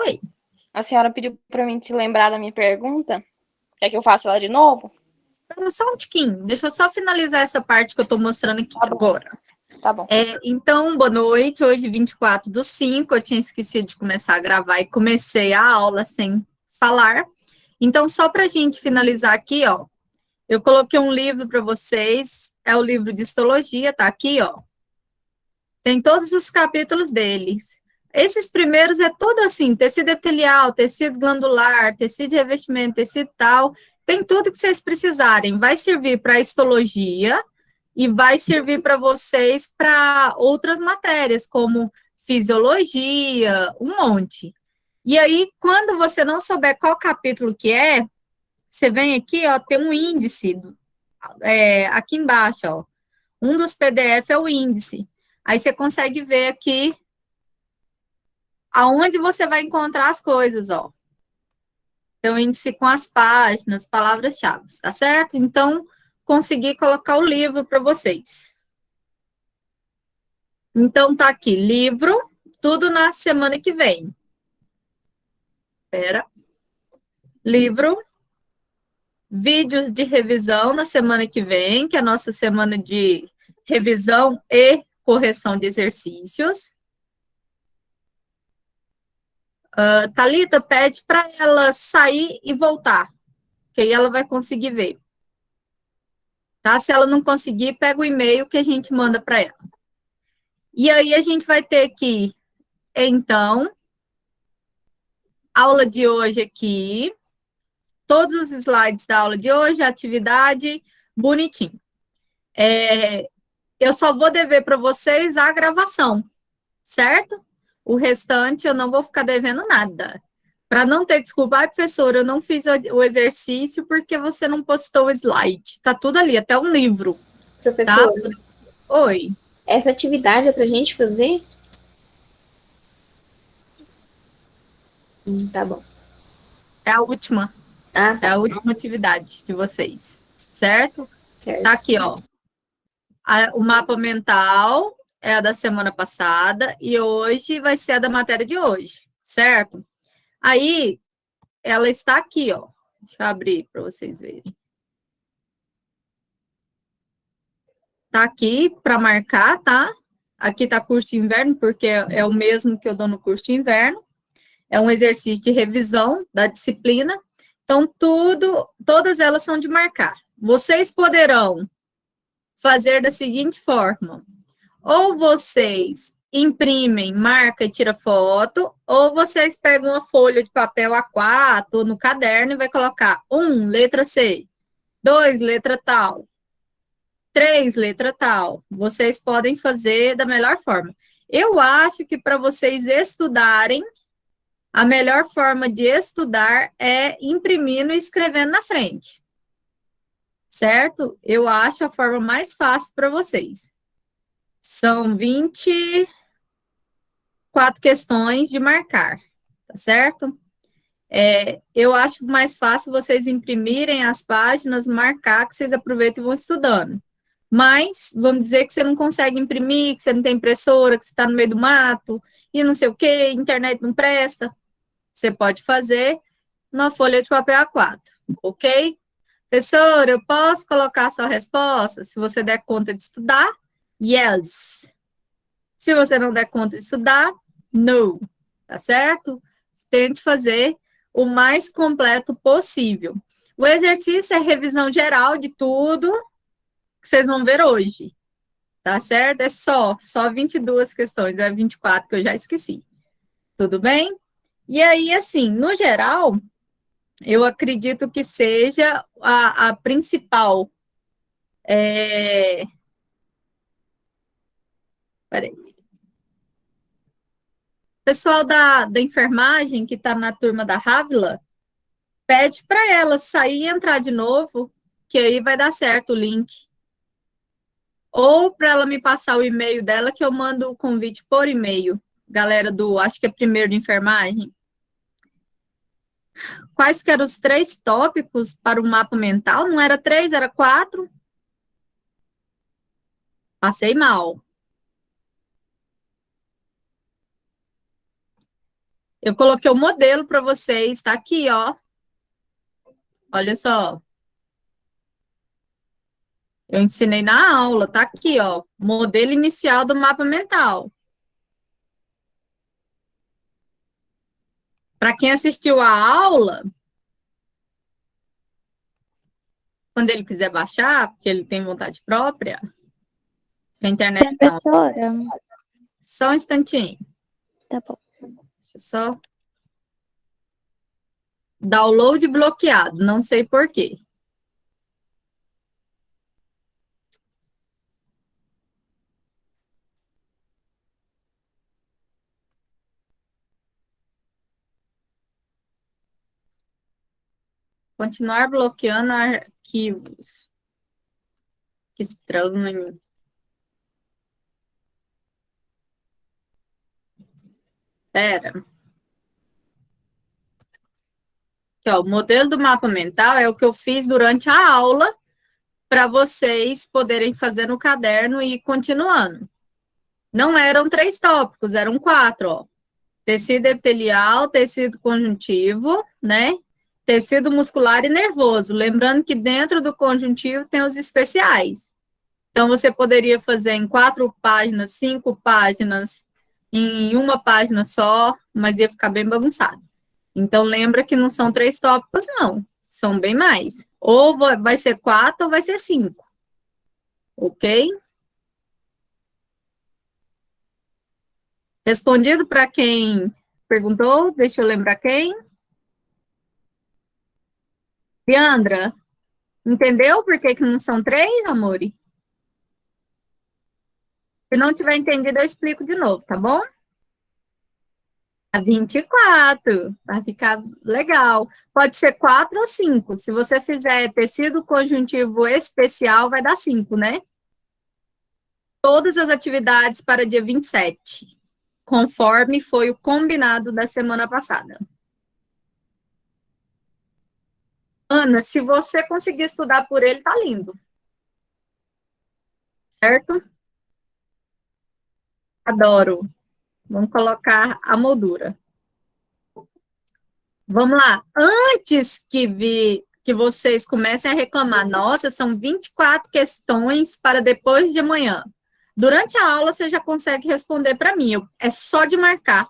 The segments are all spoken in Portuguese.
Oi. A senhora pediu para mim te lembrar da minha pergunta. Quer que eu faça ela de novo? Espera só um tiquinho. Deixa eu só finalizar essa parte que eu estou mostrando aqui agora. Tá bom. Então, boa noite. Hoje, 24/5, eu tinha esquecido de começar a gravar e comecei a aula sem falar. Então, só para a gente finalizar aqui, ó, eu coloquei um livro para vocês. É o livro de histologia, tá aqui, ó. Tem todos os capítulos deles. Esses primeiros é tudo assim, tecido epitelial, tecido glandular, tecido de revestimento, tecido tal, tem tudo que vocês precisarem. Vai servir para histologia e vai servir para vocês para outras matérias, como fisiologia, um monte. E aí, quando você não souber qual capítulo que é, você vem aqui, ó, tem um índice, aqui embaixo, ó. Um dos PDF é o índice. Aí você consegue ver aqui aonde você vai encontrar as coisas, ó. Tem o índice com as páginas, palavras-chave, tá certo? Então, consegui colocar o livro para vocês. Então, tá aqui, livro, tudo na semana que vem. Espera. Livro, vídeos de revisão na semana que vem, que é a nossa semana de revisão e correção de exercícios. Thalita pede para ela sair e voltar, que aí ela vai conseguir ver. Tá? Se ela não conseguir, pega o e-mail que a gente manda para ela. E aí a gente vai ter que, então, aula de hoje aqui, todos os slides da aula de hoje, atividade, bonitinho. Eu só vou dever para vocês a gravação, certo? O restante eu não vou ficar devendo nada. Para não ter desculpa, professora, eu não fiz o exercício porque você não postou o slide. Tá tudo ali, até um livro. Professora, Tá? Oi. essa atividade é para a gente fazer? Tá bom. É a última. Ah, tá. É a última atividade de vocês, certo? Certo. Tá aqui, ó. O mapa mental é a da semana passada e hoje vai ser a da matéria de hoje, certo? Aí, ela está aqui, ó. Deixa eu abrir para vocês verem. Tá aqui para marcar, tá? Aqui tá curso de inverno, porque é o mesmo que eu dou no curso de inverno. É um exercício de revisão da disciplina. Então, todas elas são de marcar. Vocês poderão fazer da seguinte forma: ou vocês imprimem, marca e tira foto, ou vocês pegam uma folha de papel A4 ou no caderno e vai colocar 1, letra C, 2, letra tal, 3, letra tal. Vocês podem fazer da melhor forma. Eu acho que para vocês estudarem, a melhor forma de estudar é imprimindo e escrevendo na frente. Certo? Eu acho a forma mais fácil para vocês. São 24 questões de marcar, tá certo? Eu acho mais fácil vocês imprimirem as páginas, marcar, que vocês aproveitam e vão estudando. Mas, vamos dizer que você não consegue imprimir, que você não tem impressora, que você está no meio do mato, e não sei o quê, internet não presta. Você pode fazer na folha de papel A4, ok? Professora, eu posso colocar a sua resposta? Se você der conta de estudar, yes. Se você não der conta de estudar, no. Tá certo? Tente fazer o mais completo possível. O exercício é revisão geral de tudo que vocês vão ver hoje. Tá certo? É só 22 questões, é 24 que eu já esqueci. Tudo bem? E aí, assim, no geral, eu acredito que seja a principal. Peraí. Pessoal da enfermagem, que está na turma da Rávila, pede para ela sair e entrar de novo, que aí vai dar certo o link. Ou para ela me passar o e-mail dela, que eu mando o convite por e-mail. Galera acho que é primeiro de enfermagem. Quais que eram os 3 tópicos para o mapa mental? Não era 3, era 4. Passei mal. Eu coloquei o modelo para vocês, tá aqui, ó. Olha só. Eu ensinei na aula, tá aqui, ó. Modelo inicial do mapa mental. Para quem assistiu a aula, quando ele quiser baixar, porque ele tem vontade própria, a internet tá. Professora, Só um instantinho. tá bom. Deixa eu só. Download bloqueado, não sei por quê. Continuar bloqueando arquivos. Que estranho. Pera. Aqui, ó, o modelo do mapa mental é o que eu fiz durante a aula para vocês poderem fazer no caderno e ir continuando. Não eram 3 tópicos, eram 4, ó. Tecido epitelial, tecido conjuntivo, né? Tecido muscular e nervoso. Lembrando que dentro do conjuntivo tem os especiais. Então, você poderia fazer em 4 páginas, 5 páginas, em uma página só, mas ia ficar bem bagunçado. Então, lembra que não são 3 tópicos, não. São bem mais. Ou vai ser 4 ou vai ser 5. Ok? Respondido para quem perguntou, deixa eu lembrar quem. Leandra, entendeu por que não são 3, amore? Se não tiver entendido, eu explico de novo, tá bom? A 24, vai ficar legal. Pode ser 4 ou 5. Se você fizer tecido conjuntivo especial, vai dar 5, né? Todas as atividades para dia 27, conforme foi o combinado da semana passada. Ana, se você conseguir estudar por ele, tá lindo. Certo? Adoro. Vamos colocar a moldura. Vamos lá. Antes que vocês comecem a reclamar, nossa, são 24 questões para depois de amanhã. Durante a aula, você já consegue responder para mim. É só de marcar.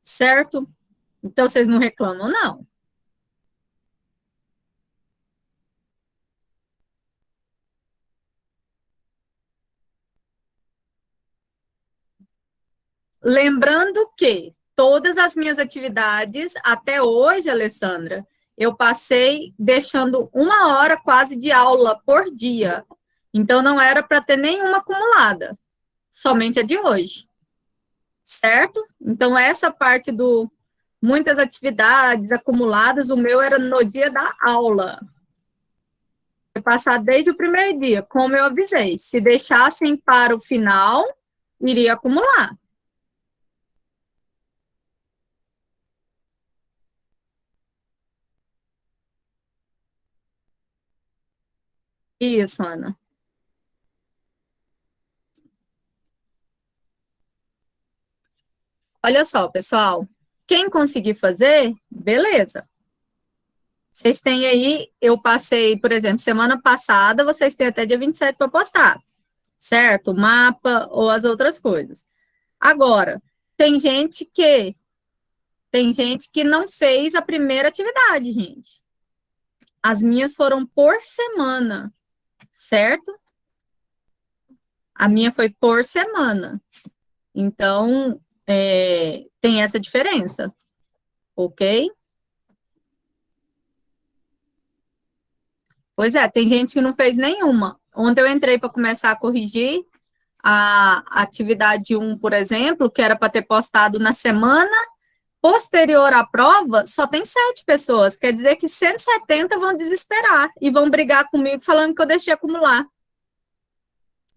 Certo? Então, vocês não reclamam, não. Lembrando que todas as minhas atividades, até hoje, Alessandra, eu passei deixando 1 hora quase de aula por dia. Então, não era para ter nenhuma acumulada, somente a de hoje. Certo? Então, essa parte do muitas atividades acumuladas, o meu era no dia da aula. Eu passar desde o primeiro dia, como eu avisei. Se deixassem para o final, iria acumular. Isso, Ana. Olha só, pessoal. Quem conseguir fazer, beleza. Vocês têm aí, eu passei, por exemplo, semana passada, vocês têm até dia 27 para postar, certo? O mapa ou as outras coisas. Agora, tem gente que não fez a primeira atividade, gente. As minhas foram por semana, certo? A minha foi por semana. Então, tem essa diferença, ok? Pois é, tem gente que não fez nenhuma. Ontem eu entrei para começar a corrigir a atividade 1, por exemplo, que era para ter postado na semana posterior à prova, só tem 7 pessoas. Quer dizer que 170 vão desesperar e vão brigar comigo falando que eu deixei acumular.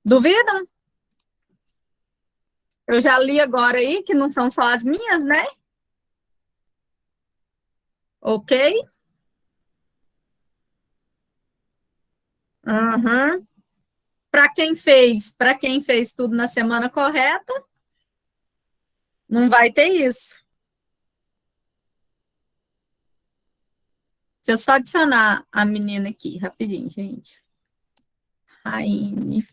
Duvidam? Eu já li agora aí, que não são só as minhas, né? Ok? Uhum. Para quem fez tudo na semana correta, não vai ter isso. Deixa eu só adicionar a menina aqui, rapidinho, gente. Raine.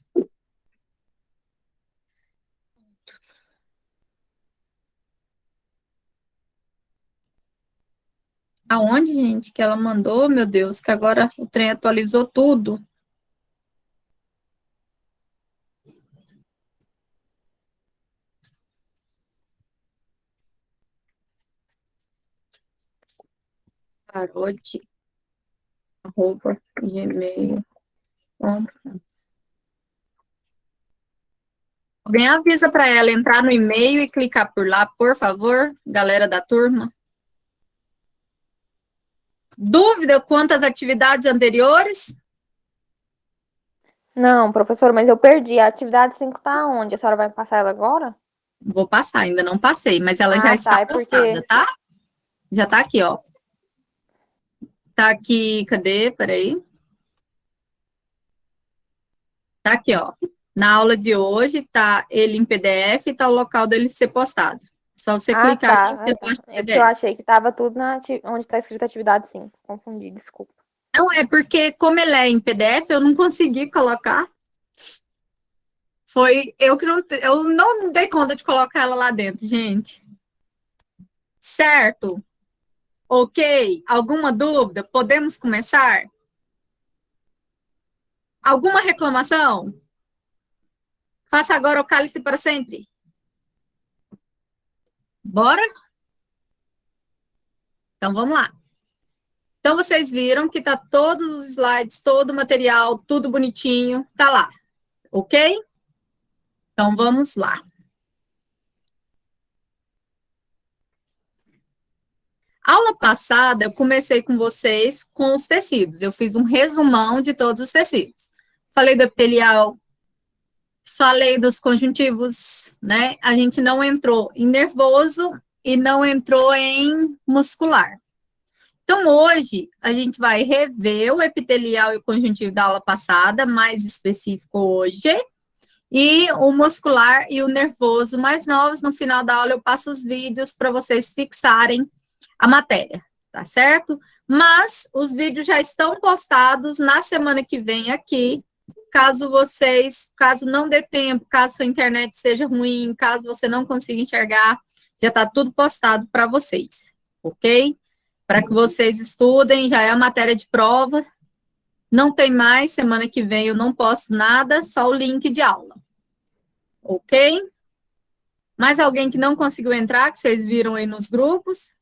Aonde, gente, que ela mandou? Meu Deus, que agora o trem atualizou tudo. Carote@gmail.com. Alguém avisa para ela entrar no e-mail e clicar por lá, por favor, galera da turma. Dúvida quanto às atividades anteriores? Não, professora, mas eu perdi. A atividade 5 tá onde? A senhora vai passar ela agora? Vou passar, ainda não passei, mas ela já está Tá. É postada, porque. tá? Já tá aqui, ó. Tá aqui, cadê? Peraí. Tá aqui, ó. Na aula de hoje, tá ele em PDF e tá o local dele ser postado. Só você clicar aqui, você baixa o É porque eu PDF. achei que tava tudo onde tá escrito atividade 5. Confundi, desculpa. Não, é porque, como ele é em PDF, eu não consegui colocar. Foi eu que eu não dei conta de colocar ela lá dentro, gente. Certo? Ok? Alguma dúvida? Podemos começar? Alguma reclamação? Faça agora o cálice para sempre. Bora? Então, vamos lá. Então, vocês viram que tá todos os slides, todo o material, tudo bonitinho, tá lá. Ok? Então, vamos lá. Aula passada, eu comecei com vocês com os tecidos. Eu fiz um resumão de todos os tecidos. Falei do epitelial, falei dos conjuntivos, né? A gente não entrou em nervoso e não entrou em muscular. Então, hoje, a gente vai rever o epitelial e o conjuntivo da aula passada, mais específico hoje, e o muscular e o nervoso mais novos. No final da aula, eu passo os vídeos para vocês fixarem a matéria, tá certo? Mas os vídeos já estão postados na semana que vem aqui. Caso não dê tempo, caso sua internet seja ruim, caso você não consiga enxergar, já está tudo postado para vocês, ok? Para que vocês estudem, já é a matéria de prova. Não tem mais, semana que vem eu não posto nada, só o link de aula. Ok? Mais alguém que não conseguiu entrar, que vocês viram aí nos grupos?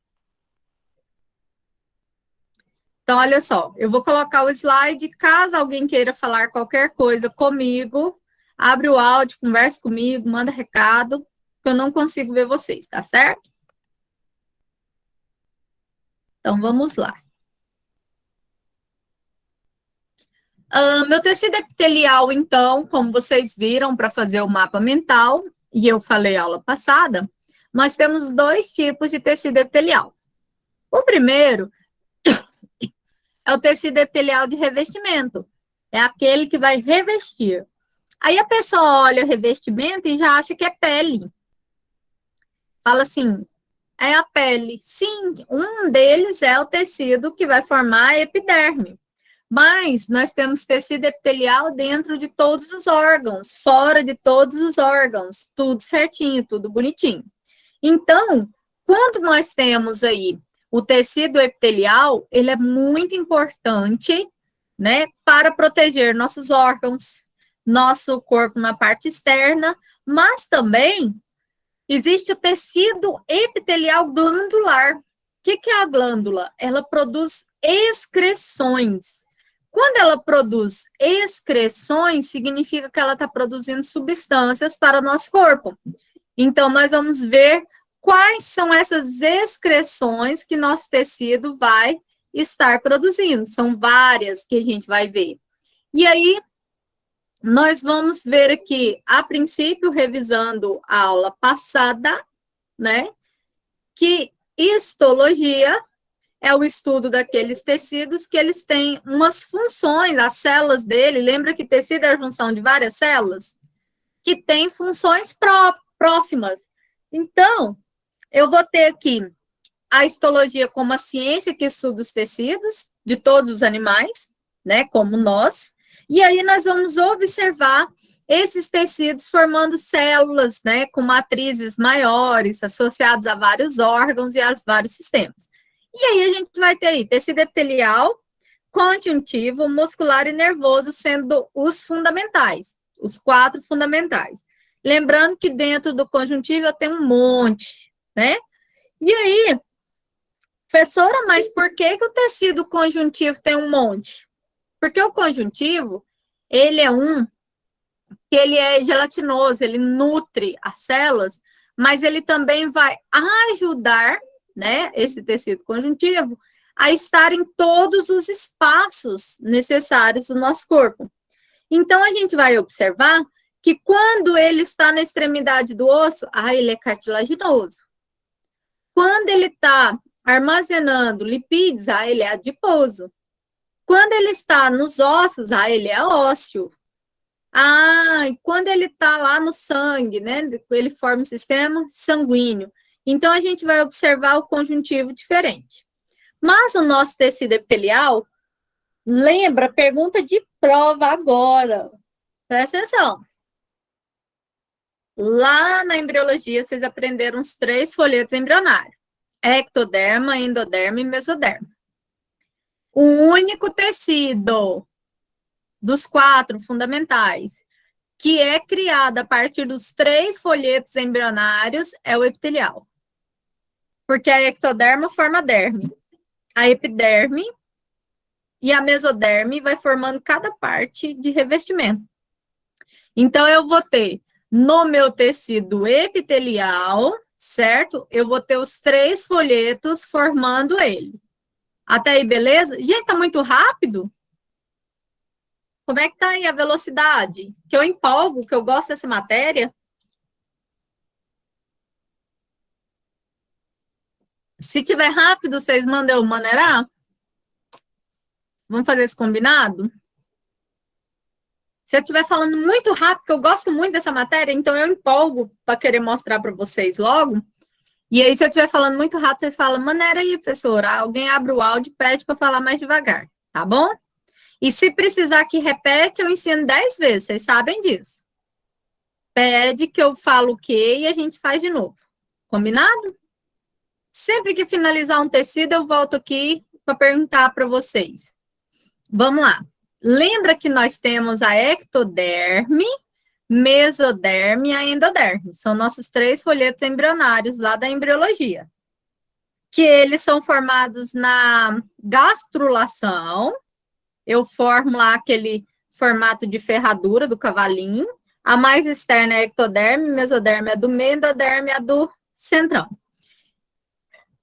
Então, olha só, eu vou colocar o slide, caso alguém queira falar qualquer coisa comigo, abre o áudio, converse comigo, manda recado, que eu não consigo ver vocês, tá certo? Então, vamos lá. Meu tecido epitelial, então, como vocês viram, para fazer o mapa mental, e eu falei aula passada, nós temos dois tipos de tecido epitelial. O primeiro é o tecido epitelial de revestimento. É aquele que vai revestir. Aí a pessoa olha o revestimento e já acha que é pele. Fala assim, é a pele. Sim, um deles é o tecido que vai formar a epiderme. Mas nós temos tecido epitelial dentro de todos os órgãos, fora de todos os órgãos, tudo certinho, tudo bonitinho. Então, quando nós temos aí o tecido epitelial, ele é muito importante, né, para proteger nossos órgãos, nosso corpo na parte externa, mas também existe o tecido epitelial glandular. O que é a glândula? Ela produz excreções. Quando ela produz excreções, significa que ela está produzindo substâncias para o nosso corpo. Então, nós vamos ver quais são essas excreções que nosso tecido vai estar produzindo. São várias que a gente vai ver. E aí, nós vamos ver aqui, a princípio, revisando a aula passada, né? Que histologia é o estudo daqueles tecidos que eles têm umas funções, as células dele, lembra que tecido é a junção de várias células? Que tem funções próximas. Então, eu vou ter aqui a histologia como a ciência que estuda os tecidos, de todos os animais, né, como nós, e aí nós vamos observar esses tecidos formando células, né, com matrizes maiores, associados a vários órgãos e a vários sistemas. E aí a gente vai ter aí tecido epitelial, conjuntivo, muscular e nervoso sendo os fundamentais, os 4 fundamentais. Lembrando que dentro do conjuntivo eu tenho um monte, né? E aí, professora, mas por que o tecido conjuntivo tem um monte? Porque o conjuntivo, ele é gelatinoso, ele nutre as células, mas ele também vai ajudar, né, esse tecido conjuntivo, a estar em todos os espaços necessários do nosso corpo. Então, a gente vai observar que quando ele está na extremidade do osso, ele é cartilaginoso. Quando ele está armazenando lipídios, ele é adiposo. Quando ele está nos ossos, ele é ósseo. E quando ele está lá no sangue, né, ele forma um sistema sanguíneo. Então, a gente vai observar o conjuntivo diferente. Mas o nosso tecido epitelial, lembra, pergunta de prova agora. Presta atenção. Lá na embriologia, vocês aprenderam os 3 folhetos embrionários. Ectoderma, endoderma e mesoderma. O único tecido dos 4 fundamentais que é criado a partir dos 3 folhetos embrionários é o epitelial. Porque a ectoderma forma derme. A epiderme e a mesoderme vai formando cada parte de revestimento. Então, eu vou ter no meu tecido epitelial, certo? Eu vou ter os 3 folhetos formando ele. Até aí, beleza? Gente, tá muito rápido? Como é que tá aí a velocidade? Que eu empolgo, que eu gosto dessa matéria. Se tiver rápido, vocês mandam eu maneirar? Vamos fazer esse combinado? Se eu estiver falando muito rápido, que eu gosto muito dessa matéria, então eu empolgo para querer mostrar para vocês logo. E aí, se eu estiver falando muito rápido, vocês falam, maneira aí, professora. Alguém abre o áudio e pede para falar mais devagar, tá bom? E se precisar que repete, eu ensino 10 vezes, vocês sabem disso. Pede que eu falo o quê e a gente faz de novo. Combinado? Sempre que finalizar um tecido, eu volto aqui para perguntar para vocês. Vamos lá. Lembra que nós temos a ectoderme, mesoderme e a endoderme. São nossos 3 folhetos embrionários lá da embriologia. Que eles são formados na gastrulação. Eu formo lá aquele formato de ferradura do cavalinho. A mais externa é a ectoderme, mesoderme é do meio, endoderme é do centrão.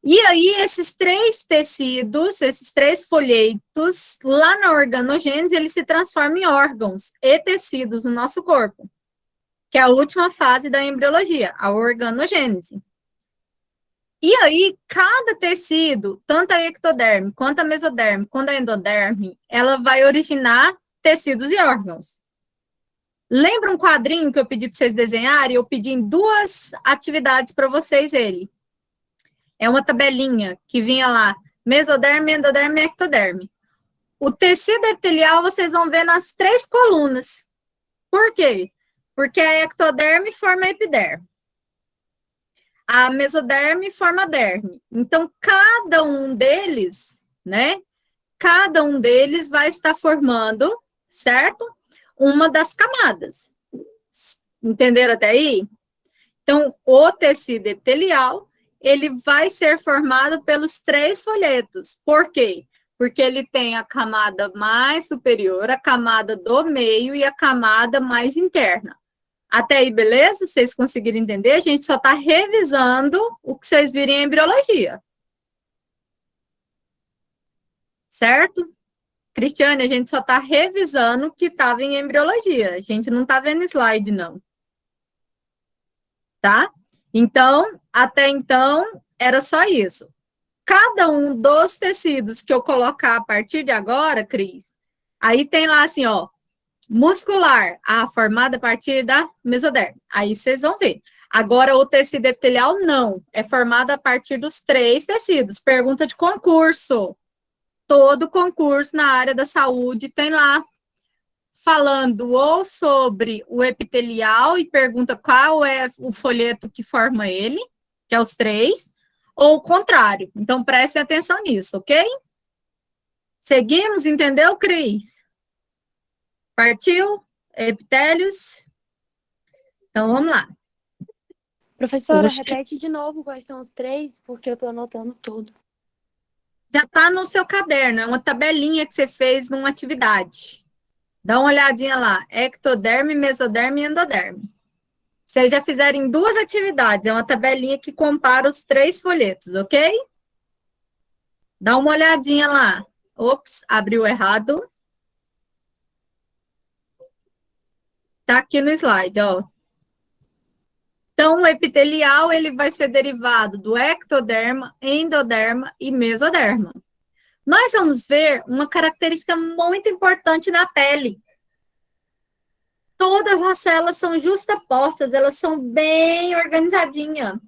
E aí, esses 3 tecidos, esses 3 folhetos, lá na organogênese, eles se transformam em órgãos e tecidos no nosso corpo, que é a última fase da embriologia, a organogênese. E aí, cada tecido, tanto a ectoderme, quanto a mesoderme, quanto a endoderme, ela vai originar tecidos e órgãos. Lembra um quadrinho que eu pedi para vocês desenharem? Eu pedi em 2 atividades para vocês ele. É uma tabelinha que vinha lá, mesoderme, endoderme e ectoderme. O tecido epitelial vocês vão ver nas 3 colunas. Por quê? Porque a ectoderme forma a epiderme. A mesoderme forma a derme. Então, cada um deles, né? Cada um deles vai estar formando, certo? Uma das camadas. Entenderam até aí? Então, o tecido epitelial ele vai ser formado pelos 3 folhetos. Por quê? Porque ele tem a camada mais superior, a camada do meio e a camada mais interna. Até aí, beleza? Vocês conseguiram entender? A gente só está revisando o que vocês viram em embriologia. Certo? Cristiane, a gente só está revisando o que estava em embriologia. A gente não está vendo slide, não. Tá? Então, até então, era só isso. Cada um dos tecidos que eu colocar a partir de agora, Cris, aí tem lá assim, ó, muscular, formada a partir da mesoderme. Aí vocês vão ver. Agora, o tecido epitelial, não. É formado a partir dos 3 tecidos. Pergunta de concurso. todo concurso na área da saúde tem lá falando ou sobre o epitelial e pergunta qual é o folheto que forma ele, que é os 3, ou o contrário. Então, prestem atenção nisso, ok? Seguimos, entendeu, Cris? Partiu? Epitélios? Então, vamos lá. Professora, Puxa. repete de novo quais são os 3, porque eu tô anotando tudo. Já está no seu caderno, é uma tabelinha que você fez numa atividade. Dá uma olhadinha lá, ectoderme, mesoderme e endoderme. Vocês já fizeram em 2 atividades, é uma tabelinha que compara os 3 folhetos, ok? Dá uma olhadinha lá. Ops, abriu errado. Tá aqui no slide, ó. Então, o epitelial, ele vai ser derivado do ectoderma, endoderma e mesoderma. Nós vamos ver uma característica muito importante na pele. Todas as células são justapostas, elas são bem organizadinhas.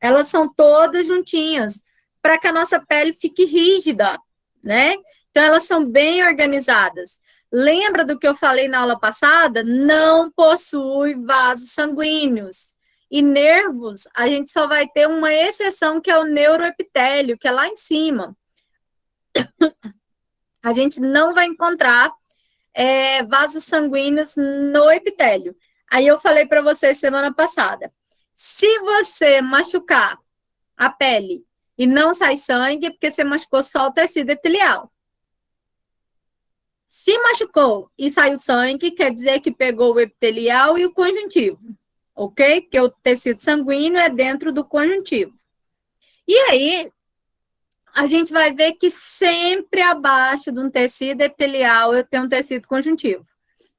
Elas são todas juntinhas, para que a nossa pele fique rígida, né? Então, elas são bem organizadas. Lembra do que eu falei na aula passada? Não possui vasos sanguíneos. E nervos, a gente só vai ter uma exceção, que é o neuroepitélio, que é lá em cima. A gente não vai encontrar vasos sanguíneos no epitélio. Aí eu falei para vocês semana passada, se você machucar a pele e não sai sangue, é porque você machucou só o tecido epitelial. Se machucou e saiu sangue, quer dizer que pegou o epitelial e o conjuntivo, ok? Porque o tecido sanguíneo é dentro do conjuntivo. E aí, a gente vai ver que sempre abaixo de um tecido epitelial eu tenho um tecido conjuntivo.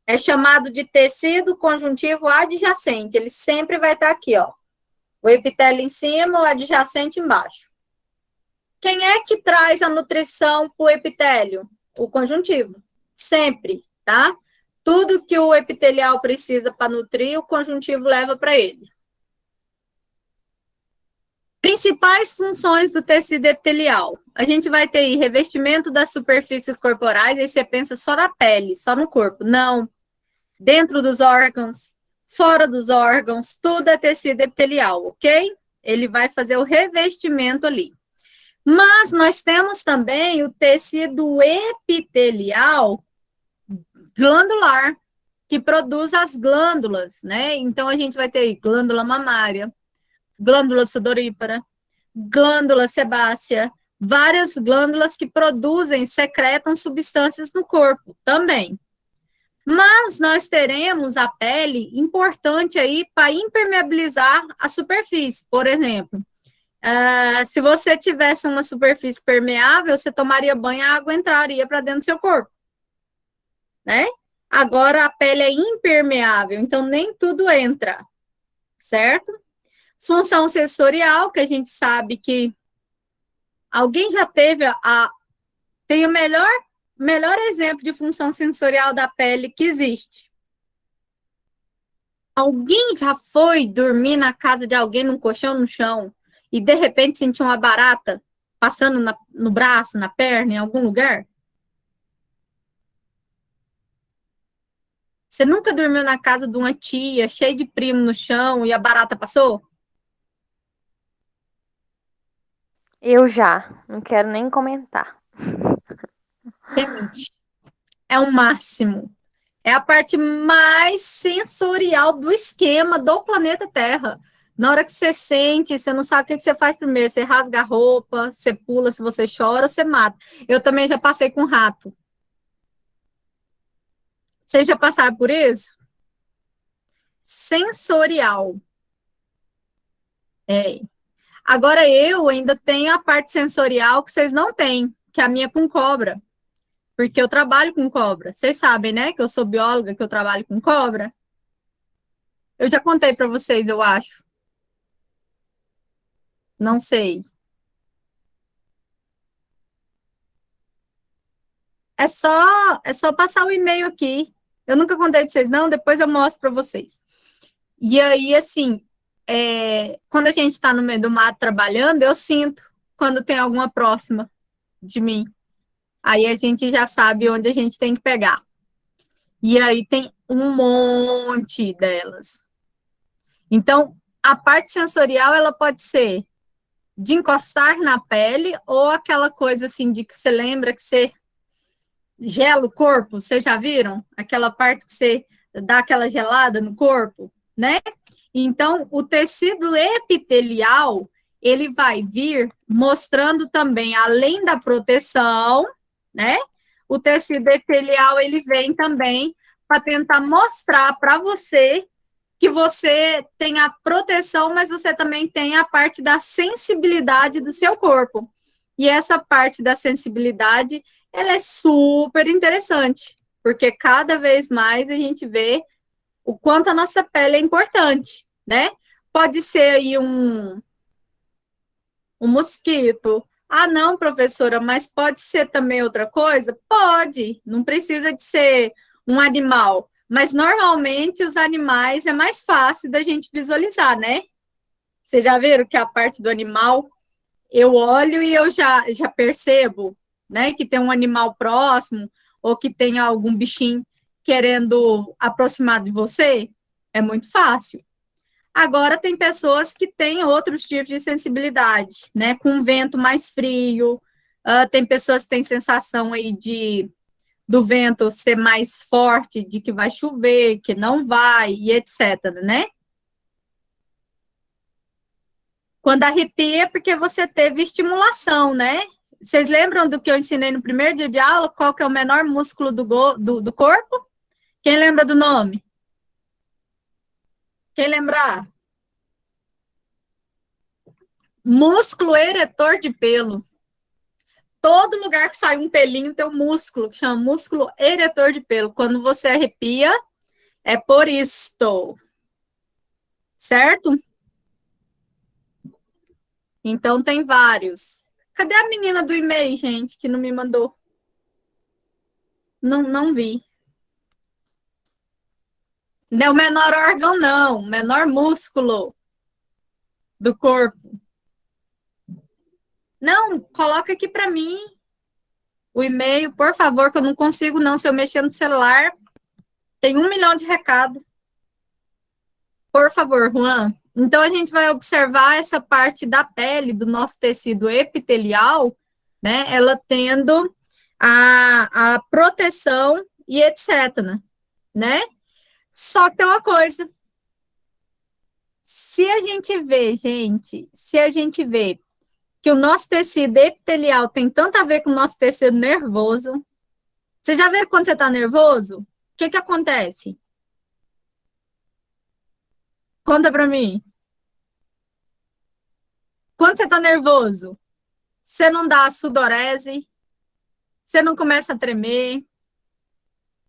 É chamado de tecido conjuntivo adjacente. Ele sempre vai estar aqui, ó. O epitélio em cima, o adjacente embaixo. Quem é que traz a nutrição para o epitélio? O conjuntivo. Sempre, tá? Tudo que o epitelial precisa para nutrir, o conjuntivo leva para ele. Principais funções do tecido epitelial. A gente vai ter aí revestimento das superfícies corporais, aí você pensa só na pele, só no corpo. Não. Dentro dos órgãos, fora dos órgãos, tudo é tecido epitelial, ok? Ele vai fazer o revestimento ali. Mas nós temos também o tecido epitelial glandular, que produz as glândulas, né? Então, a gente vai ter aí glândula mamária, glândula sudorípara, glândula sebácea, várias glândulas que produzem, secretam substâncias no corpo também. Mas nós teremos a pele importante aí para impermeabilizar a superfície. Por exemplo, se você tivesse uma superfície permeável, você tomaria banho, a água entraria para dentro do seu corpo, né? Agora a pele é impermeável, então nem tudo entra, certo? Função sensorial, que a gente sabe que alguém já teve tem o melhor exemplo de função sensorial da pele que existe. Alguém já foi dormir na casa de alguém num colchão no chão e de repente sentiu uma barata passando no braço, na perna, em algum lugar? Você nunca dormiu na casa de uma tia, cheia de primo no chão e a barata passou? Eu já, não quero nem comentar. Gente, é o máximo. É a parte mais sensorial do esquema do planeta Terra. Na hora que você sente, você não sabe o que você faz primeiro. Você rasga a roupa, você pula, se você chora, você mata. Eu também já passei com rato. Vocês já passaram por isso? Sensorial. É. Agora eu ainda tenho a parte sensorial que vocês não têm, que é a minha com cobra. Porque eu trabalho com cobra. Vocês sabem, né? Que eu sou bióloga, que eu trabalho com cobra. Eu já contei para vocês, eu acho. Não sei. É só passar o e-mail aqui. Eu nunca contei para vocês, não. Depois eu mostro para vocês. E aí, assim, quando a gente está no meio do mato trabalhando, eu sinto quando tem alguma próxima de mim. aí a gente já sabe onde a gente tem que pegar. E aí tem um monte delas. Então, a parte sensorial, ela pode ser de encostar na pele ou aquela coisa assim de que você lembra que você gela o corpo, vocês já viram? Aquela parte que você dá aquela gelada no corpo, né? Então, o tecido epitelial, ele vai vir mostrando também, além da proteção, né? O tecido epitelial, ele vem também para tentar mostrar para você que você tem a proteção, mas você também tem a parte da sensibilidade do seu corpo. E essa parte da sensibilidade, ela é super interessante, porque cada vez mais a gente vê o quanto a nossa pele é importante, né? Pode ser aí um mosquito. Ah, não, professora, mas pode ser também outra coisa? Pode, não precisa de ser um animal. Mas normalmente os animais é mais fácil da gente visualizar, né? Vocês já viram que a parte do animal, eu olho e eu já percebo, né, que tem um animal próximo ou que tem algum bichinho querendo aproximar de você? É muito fácil. Agora, tem pessoas que têm outros tipos de sensibilidade, né? Com vento mais frio, tem pessoas que têm sensação aí do vento ser mais forte, de que vai chover, que não vai, e etc, né? Quando arrepia, é porque você teve estimulação, né? Vocês lembram do que eu ensinei no primeiro dia de aula? Qual que é o menor músculo do corpo? Quem lembra do nome? Quem lembrar? Músculo eretor de pelo. Todo lugar que sai um pelinho tem um músculo, que chama músculo eretor de pelo. Quando você arrepia, é por isto. Certo? Então, tem vários. Cadê a menina do e-mail, gente, que não me mandou? Não vi. Não é o menor órgão, não. O menor músculo do corpo. Não, coloca aqui para mim o e-mail, por favor, que eu não consigo, não. Se eu mexer no celular, tem 1 milhão de recados. Por favor, Juan. Então, a gente vai observar essa parte da pele, do nosso tecido epitelial, né? Ela tendo a proteção e etc, né? Só que tem uma coisa. Se a gente vê, gente, se a gente vê que o nosso tecido epitelial tem tanto a ver com o nosso tecido nervoso, você já viu quando você está nervoso? O que que acontece? Conta para mim. Quando você está nervoso, você não dá sudorese, você não começa a tremer,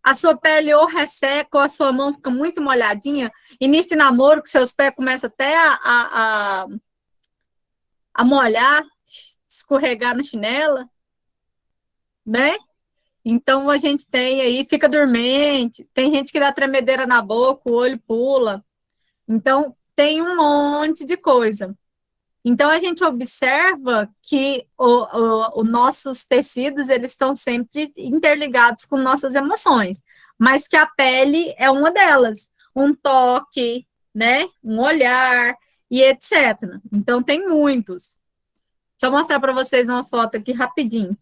a sua pele ou resseca ou a sua mão fica muito molhadinha, início de namoro que seus pés começam até a molhar, escorregar na chinela, né? Então, a gente tem aí, fica dormente, tem gente que dá tremedeira na boca, o olho pula. Então, tem um monte de coisa. Então, a gente observa que os nossos tecidos, eles estão sempre interligados com nossas emoções, mas que a pele é uma delas. Um toque, né? Um olhar e etc. Então, tem muitos. Deixa eu mostrar para vocês uma foto aqui rapidinho,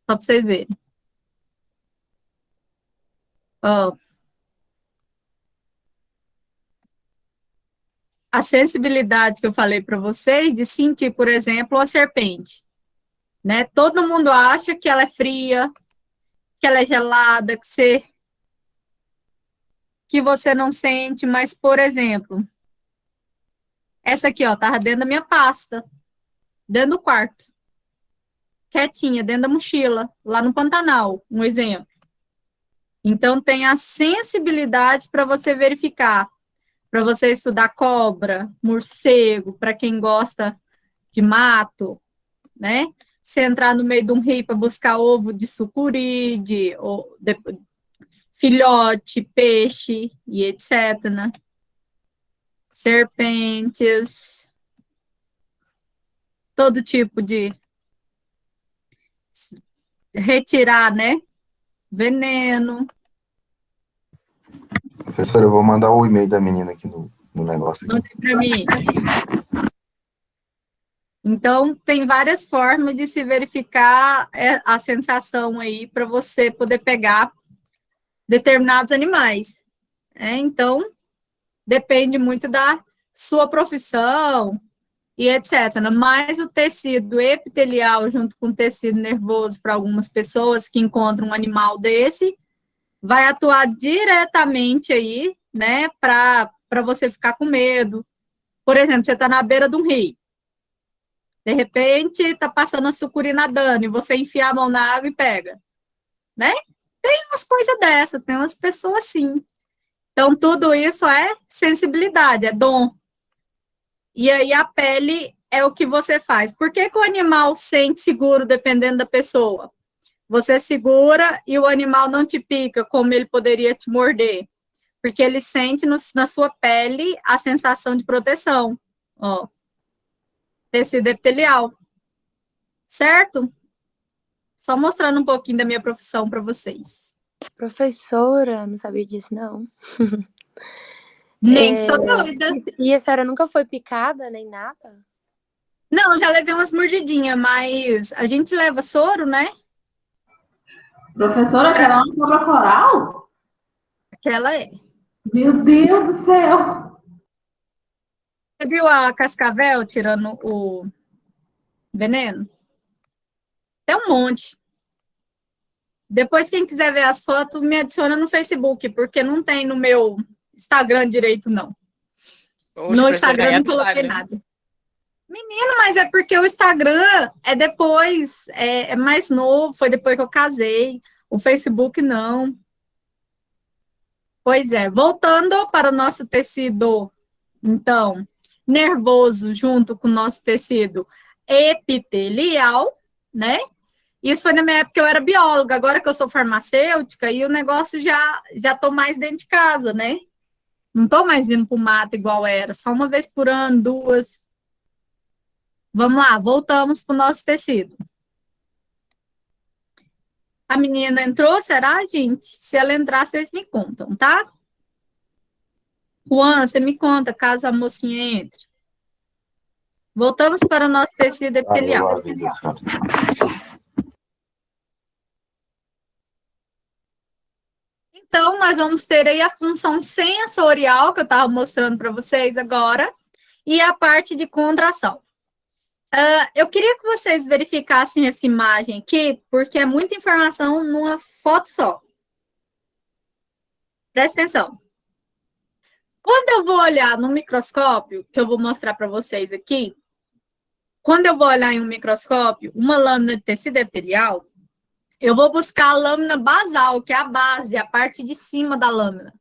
só para vocês verem. Ó, a sensibilidade que eu falei para vocês de sentir, por exemplo, a serpente, né? Todo mundo acha que ela é fria, que ela é gelada, que você não sente, mas, por exemplo, essa aqui, ó, tava dentro da minha pasta, dentro do quarto, quietinha, dentro da mochila, lá no Pantanal, um exemplo. Então, tem a sensibilidade para você verificar, para você estudar cobra, morcego, para quem gosta de mato, né? Você entrar no meio de um rio para buscar ovo de sucuri, de filhote, peixe e etc, né? Serpentes, todo tipo de retirar, né, veneno. Professora, eu vou mandar o e-mail da menina aqui no negócio aqui. Manda para mim. Então, tem várias formas de se verificar a sensação aí para você poder pegar determinados animais. Então, depende muito da sua profissão e etc. Mas o tecido epitelial junto com o tecido nervoso para algumas pessoas que encontram um animal desse vai atuar diretamente aí, né, para você ficar com medo. Por exemplo, você está na beira de um rio. De repente, está passando a sucuri nadando e você enfia a mão na água e pega, né? Tem umas coisas dessas, tem umas pessoas assim. Então, tudo isso é sensibilidade, é dom. E aí, a pele é o que você faz. Por que que o animal sente seguro dependendo da pessoa? Você segura e o animal não te pica, como ele poderia te morder. Porque ele sente na sua pele a sensação de proteção. Ó, tecido epitelial. Certo? Só mostrando um pouquinho da minha profissão para vocês. Professora, não sabia disso, não. Nem sou doida. E a senhora nunca foi picada, nem nada? Não, já levei umas mordidinhas, mas a gente leva soro, né? Professora, aquela é uma cobra coral? Aquela é. Meu Deus do céu! Você viu a cascavel tirando o veneno? Tem um monte. Depois, quem quiser ver as fotos, me adiciona no Facebook, porque não tem no meu Instagram direito, não. Oxe, No professora, Instagram aí é não do coloquei Instagram. nada. Menino, mas é porque o Instagram é depois, é mais novo, foi depois que eu casei. O Facebook não. Pois é, voltando para o nosso tecido, então, nervoso junto com o nosso tecido epitelial, né? Isso foi na minha época que eu era bióloga, agora que eu sou farmacêutica, e o negócio já tô mais dentro de casa, né? Não tô mais indo pro mato igual era, só uma vez por ano, duas. Vamos lá, voltamos pro nosso tecido. A menina entrou, será, gente? Se ela entrar, vocês me contam, tá? Juan, você me conta, caso a mocinha entre. Voltamos para o nosso tecido Eu epitelial. aviso a senhora. Então, nós vamos ter aí a função sensorial, que eu estava mostrando para vocês agora, e a parte de contração. Eu queria que vocês verificassem essa imagem aqui, porque é muita informação numa foto só. Presta atenção. Quando eu vou olhar no microscópio, que eu vou mostrar para vocês aqui, quando eu vou olhar em um microscópio, uma lâmina de tecido epitelial, eu vou buscar a lâmina basal, que é a base, a parte de cima da lâmina.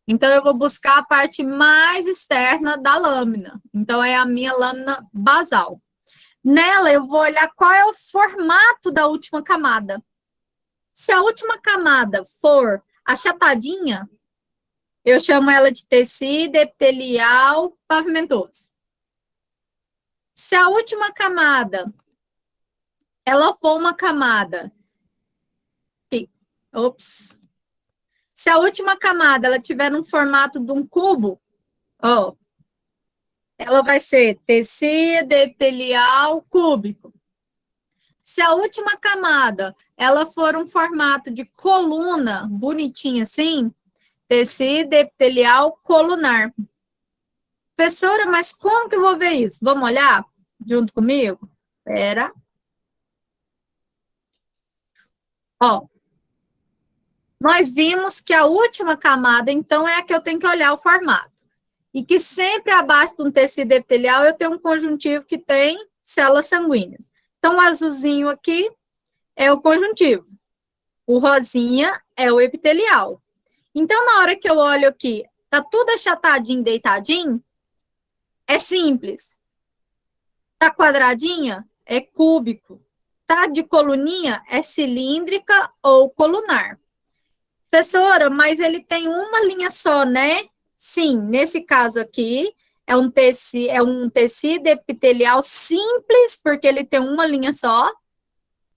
Então, eu vou buscar a parte mais externa da lâmina. Então, é a minha lâmina basal. Nela, eu vou olhar qual é o formato da última camada. Se a última camada for achatadinha, eu chamo ela de tecido epitelial pavimentoso. Se a última camada, ela for uma camada... Ops. Se a última camada, ela tiver no formato de um cubo, ó, ela vai ser tecido epitelial cúbico. Se a última camada, ela for um formato de coluna, bonitinha assim, tecido epitelial colunar. Professora, mas como que eu vou ver isso? Vamos olhar junto comigo? Espera. Ó, nós vimos que a última camada, então, é a que eu tenho que olhar o formato. E que sempre abaixo de um tecido epitelial eu tenho um conjuntivo que tem células sanguíneas. Então, o azulzinho aqui é o conjuntivo. O rosinha é o epitelial. Então, na hora que eu olho aqui, tá tudo achatadinho, deitadinho, é simples. Tá quadradinha? É cúbico. Tá de coluninha? É cilíndrica ou colunar. Professora, mas ele tem uma linha só, né? Sim, nesse caso aqui, é um tecido epitelial simples, porque ele tem uma linha só,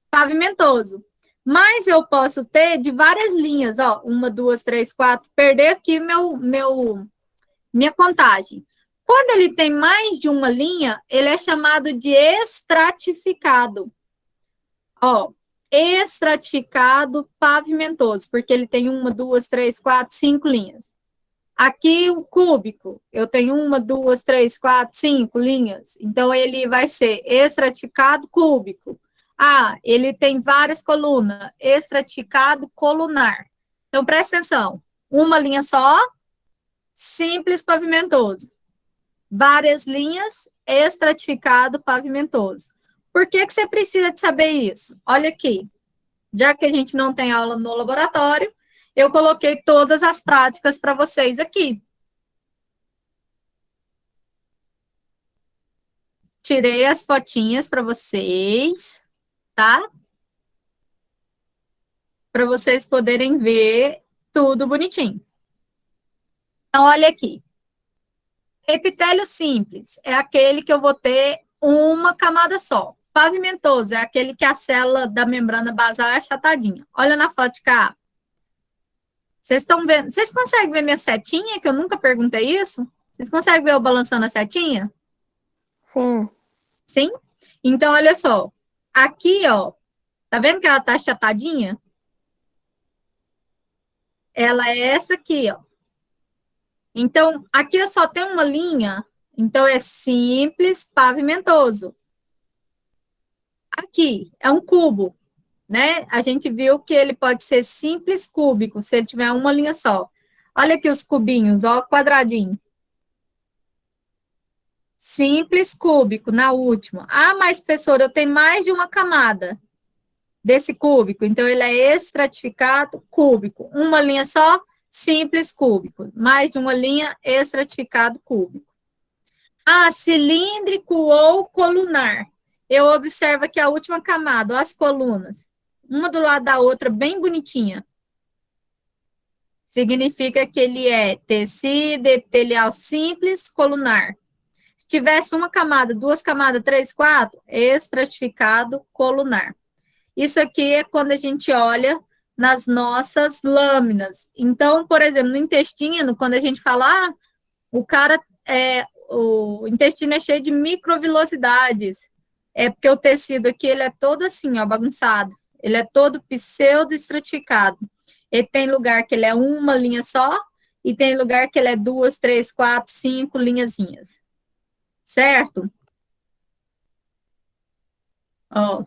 pavimentoso. Mas eu posso ter de várias linhas, ó, 1, 2, 3, 4, perder aqui minha contagem. Quando ele tem mais de uma linha, ele é chamado de estratificado. Ó, estratificado pavimentoso, porque ele tem 1, 2, 3, 4, 5 linhas. Aqui o cúbico, eu tenho 1, 2, 3, 4, 5 linhas. Então, ele vai ser estratificado cúbico. Ah, ele tem várias colunas, estratificado colunar. Então, presta atenção. Uma linha só, simples pavimentoso. Várias linhas, estratificado pavimentoso. Por que você precisa de saber isso? Olha aqui. Já que a gente não tem aula no laboratório, eu coloquei todas as práticas para vocês aqui. Tirei as fotinhas para vocês, tá? Para vocês poderem ver tudo bonitinho. Então, olha aqui. Epitélio simples é aquele que eu vou ter uma camada só. Pavimentoso é aquele que a célula da membrana basal é achatadinha. Olha na foto de cá. Vocês estão vendo? Vocês conseguem ver minha setinha, que eu nunca perguntei isso? Vocês conseguem ver eu balançando a setinha? Sim. Sim? Então, olha só. Aqui, ó. Tá vendo que ela tá achatadinha? Ela é essa aqui, ó. Então, aqui eu só tenho uma linha. Então, é simples pavimentoso. Aqui é um cubo, né? A gente viu que ele pode ser simples cúbico, se ele tiver uma linha só. Olha aqui os cubinhos, ó, quadradinho. Simples cúbico, na última. Ah, mas, professora, eu tenho mais de uma camada desse cúbico, então ele é estratificado cúbico. Uma linha só, simples cúbico. Mais de uma linha, estratificado cúbico. Ah, cilíndrico ou colunar. Eu observo aqui a última camada, ó, as colunas. Uma do lado da outra, bem bonitinha. Significa que ele é tecido epitelial simples colunar. Se tivesse uma camada, duas camadas, três, quatro, estratificado colunar. Isso aqui é quando a gente olha nas nossas lâminas. Então, por exemplo, no intestino, quando a gente fala, o intestino é cheio de microvilosidades. É porque o tecido aqui, ele é todo assim, ó, bagunçado. Ele é todo pseudo-estratificado. Ele tem lugar que ele é uma linha só, e tem lugar que ele é 2, 3, 4, 5 linhazinhas. Certo? Ó,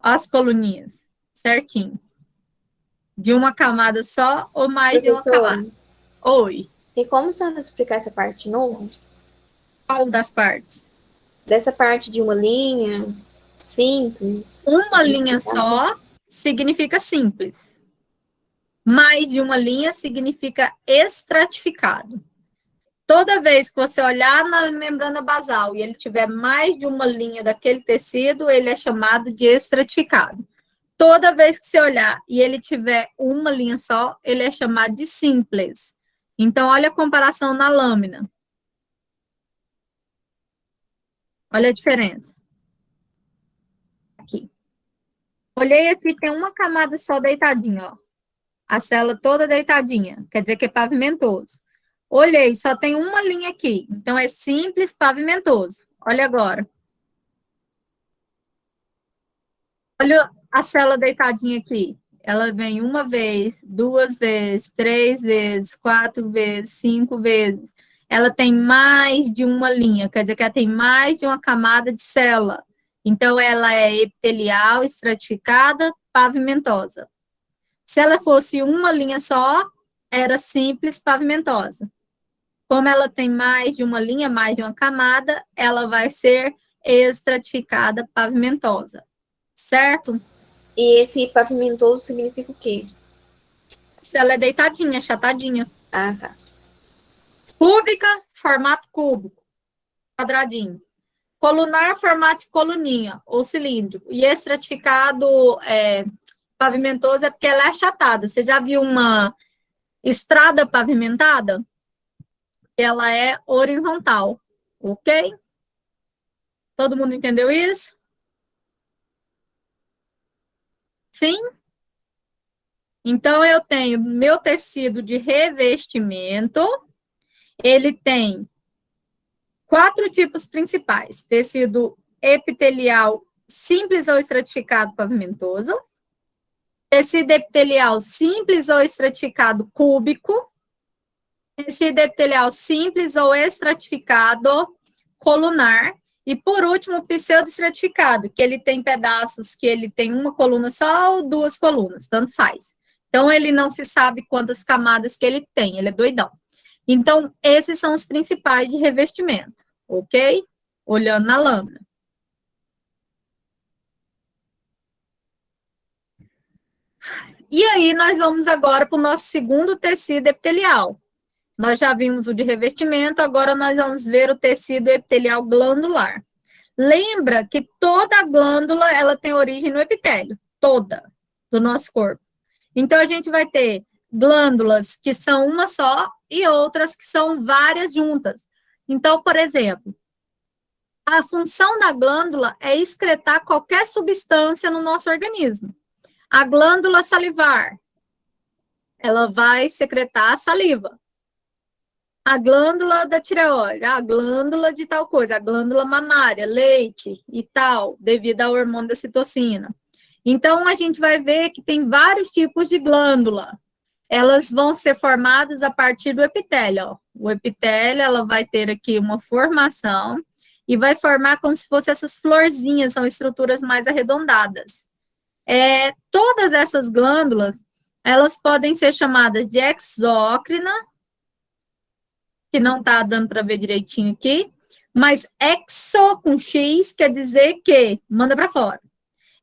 as coluninhas, certinho. De uma camada só ou mais de uma Professora, camada? Oi. tem como a senhora explicar essa parte de novo? Qual das partes? Dessa parte de uma linha simples. Uma linha só significa simples. Mais de uma linha significa estratificado. Toda vez que você olhar na membrana basal e ele tiver mais de uma linha daquele tecido, ele é chamado de estratificado. Toda vez que você olhar e ele tiver uma linha só, ele é chamado de simples. Então, olha a comparação na lâmina. Olha a diferença. Aqui. Olhei aqui, tem uma camada só deitadinha, ó. A célula toda deitadinha, quer dizer que é pavimentoso. Olhei, só tem uma linha aqui, então é simples pavimentoso. Olha agora. Olha a célula deitadinha aqui. Ela vem uma vez, duas vezes, três vezes, quatro vezes, cinco vezes. Ela tem mais de uma linha, quer dizer que ela tem mais de uma camada de célula. Então, ela é epitelial, estratificada, pavimentosa. Se ela fosse uma linha só, era simples pavimentosa. Como ela tem mais de uma linha, mais de uma camada, ela vai ser estratificada pavimentosa. Certo? E esse pavimentoso significa o quê? Se ela é deitadinha, achatadinha. Ah, tá. Cúbica, formato cúbico, quadradinho. Colunar, formato de coluninha, ou cilíndrico. E estratificado pavimentoso é porque ela é achatada. Você já viu uma estrada pavimentada? Ela é horizontal, ok? Todo mundo entendeu isso? Sim? Então, eu tenho meu tecido de revestimento, ele tem 4 tipos principais: tecido epitelial simples ou estratificado pavimentoso, tecido epitelial simples ou estratificado cúbico, tecido epitelial simples ou estratificado colunar, e por último, pseudoestratificado, que ele tem pedaços que ele tem uma coluna só ou 2 colunas, tanto faz. Então, ele não se sabe quantas camadas que ele tem, ele é doidão. Então, esses são os principais de revestimento, ok? Olhando na lâmina. E aí, nós vamos agora para o nosso segundo tecido epitelial. Nós já vimos o de revestimento, agora nós vamos ver o tecido epitelial glandular. Lembra que toda glândula, ela tem origem no epitélio, toda, do nosso corpo. Então, a gente vai ter glândulas que são uma só e outras que são várias juntas. Então, por exemplo, a função da glândula é excretar qualquer substância no nosso organismo. A glândula salivar, ela vai secretar a saliva. A glândula da tireoide, a glândula de tal coisa, a glândula mamária, leite e tal, devido ao hormônio da citocina. Então, a gente vai ver que tem vários tipos de glândula. Elas vão ser formadas a partir do epitélio. Ó. O epitélio, ela vai ter aqui uma formação e vai formar como se fossem essas florzinhas, são estruturas mais arredondadas. Todas essas glândulas, elas podem ser chamadas de exócrina, que não está dando para ver direitinho aqui, mas exo com X quer dizer que manda para fora.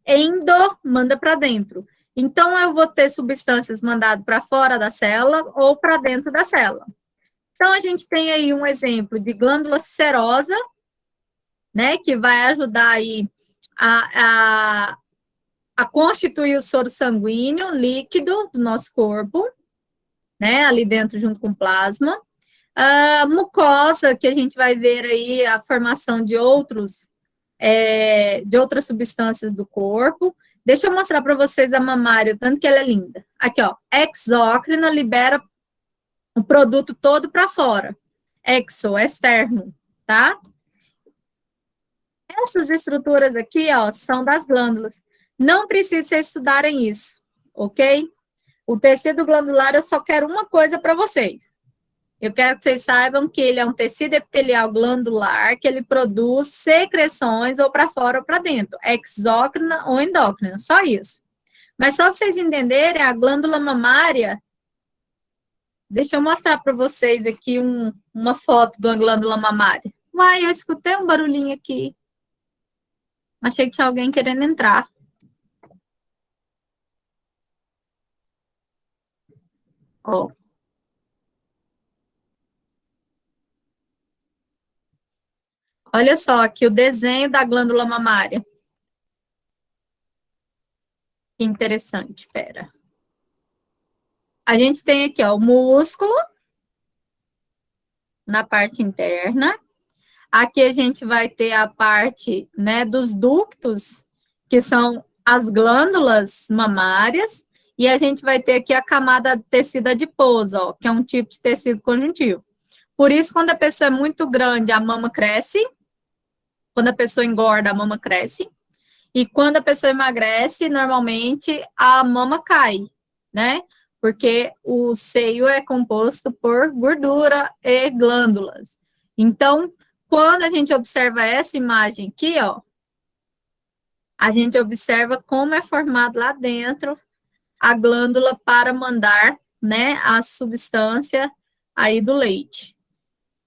Endo manda para dentro. Então, eu vou ter substâncias mandadas para fora da célula ou para dentro da célula. Então, a gente tem aí um exemplo de glândula serosa, né, que vai ajudar aí a constituir o soro sanguíneo líquido do nosso corpo, né, ali dentro junto com o plasma. A mucosa, que a gente vai ver aí a formação de outras substâncias do corpo. Deixa eu mostrar para vocês a mamária, o tanto que ela é linda. Aqui, ó, exócrina libera o produto todo para fora. Exo, externo, tá? Essas estruturas aqui, ó, são das glândulas. Não precisa vocês estudarem isso, ok? O tecido glandular, eu só quero uma coisa para vocês. Eu quero que vocês saibam que ele é um tecido epitelial glandular, que ele produz secreções ou para fora ou para dentro, exócrina ou endócrina, só isso. Mas só para vocês entenderem, a glândula mamária, deixa eu mostrar para vocês aqui uma foto de uma glândula mamária. Uai, eu escutei um barulhinho aqui. Achei que tinha alguém querendo entrar. Ó. Olha só aqui o desenho da glândula mamária. Que interessante, pera. A gente tem aqui, ó, o músculo na parte interna. Aqui a gente vai ter a parte, né, dos ductos, que são as glândulas mamárias, e a gente vai ter aqui a camada de tecido adiposo, ó, que é um tipo de tecido conjuntivo. Por isso, quando a pessoa é muito grande, a mama cresce. Quando a pessoa engorda, a mama cresce. E quando a pessoa emagrece, normalmente a mama cai, né? Porque o seio é composto por gordura e glândulas. Então, quando a gente observa essa imagem aqui, ó, a gente observa como é formado lá dentro a glândula para mandar, né, a substância aí do leite.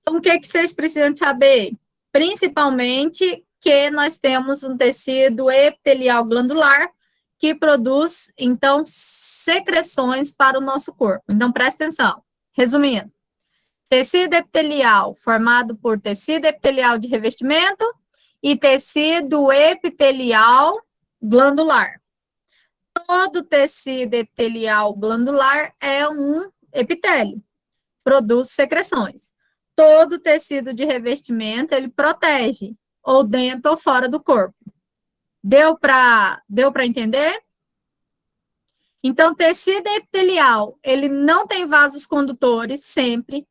Então, o que vocês precisam saber? Principalmente que nós temos um tecido epitelial glandular que produz, então, secreções para o nosso corpo. Então, presta atenção. Resumindo, tecido epitelial formado por tecido epitelial de revestimento e tecido epitelial glandular. Todo tecido epitelial glandular é um epitélio, produz secreções. Todo tecido de revestimento, ele protege, ou dentro ou fora do corpo. Deu para entender? Então, tecido epitelial, ele não tem vasos condutores, sempre.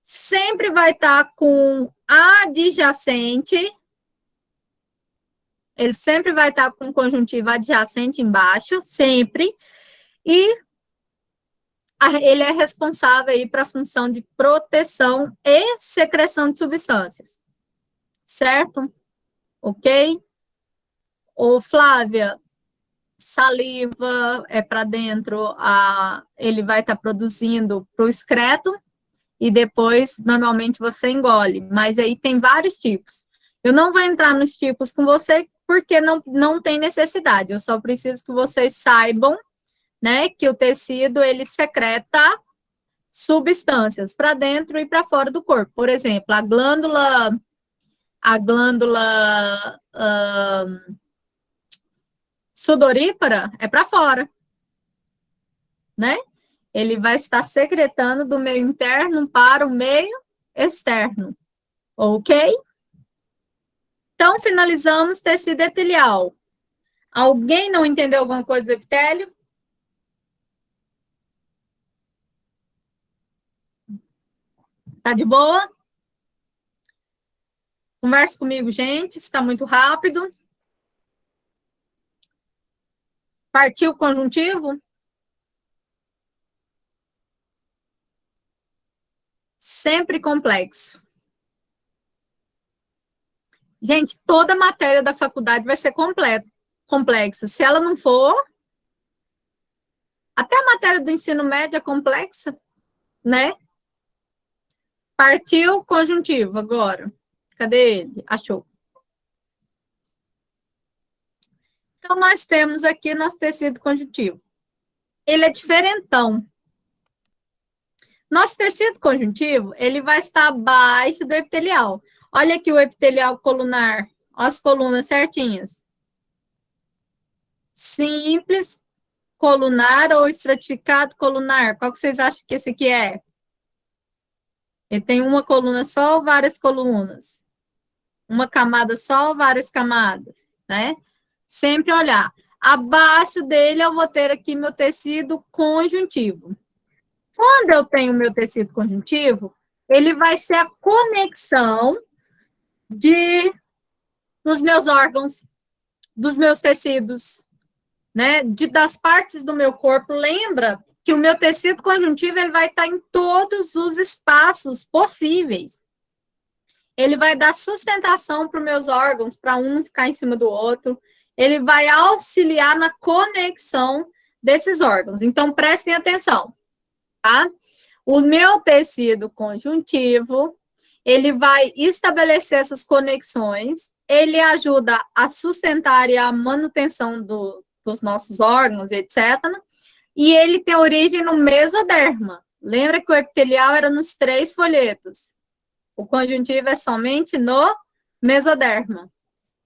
Sempre vai estar com adjacente. Ele sempre vai estar com conjuntiva adjacente embaixo, sempre. E ele é responsável aí para a função de proteção e secreção de substâncias. Certo? Ok? Ô, Flávia, saliva é para dentro, ele vai estar produzindo para o excreto e depois, normalmente, você engole. Mas aí tem vários tipos. Eu não vou entrar nos tipos com você porque não tem necessidade. Eu só preciso que vocês saibam, né, que o tecido, ele secreta substâncias para dentro e para fora do corpo. Por exemplo, a glândula sudorípara é para fora, né? Ele vai estar secretando do meio interno para o meio externo, ok? Então, finalizamos tecido epitelial. Alguém não entendeu alguma coisa do epitélio? Tá de boa? Converse comigo, gente, está muito rápido. Partiu o conjuntivo? Sempre complexo. Gente, toda matéria da faculdade vai ser complexa. Se ela não for, até a matéria do ensino médio é complexa, né? Partiu conjuntivo agora. Cadê ele? Achou. Então, nós temos aqui nosso tecido conjuntivo. Ele é diferentão. Nosso tecido conjuntivo, ele vai estar abaixo do epitelial. Olha aqui o epitelial colunar, as colunas certinhas. Simples colunar ou estratificado colunar. Qual que vocês acham que esse aqui é? Ele tem uma coluna só ou várias colunas? Uma camada só ou várias camadas, né? Sempre olhar. Abaixo dele eu vou ter aqui meu tecido conjuntivo. Quando eu tenho meu tecido conjuntivo, ele vai ser a conexão dos meus órgãos, dos meus tecidos, né? Das partes do meu corpo. Lembra que o meu tecido conjuntivo ele vai estar em todos os espaços possíveis. Ele vai dar sustentação para os meus órgãos, para um ficar em cima do outro. Ele vai auxiliar na conexão desses órgãos. Então, prestem atenção, tá? O meu tecido conjuntivo, ele vai estabelecer essas conexões, ele ajuda a sustentar e a manutenção dos nossos órgãos, etc. E ele tem origem no mesoderma. Lembra que o epitelial era nos 3 folhetos. O conjuntivo é somente no mesoderma.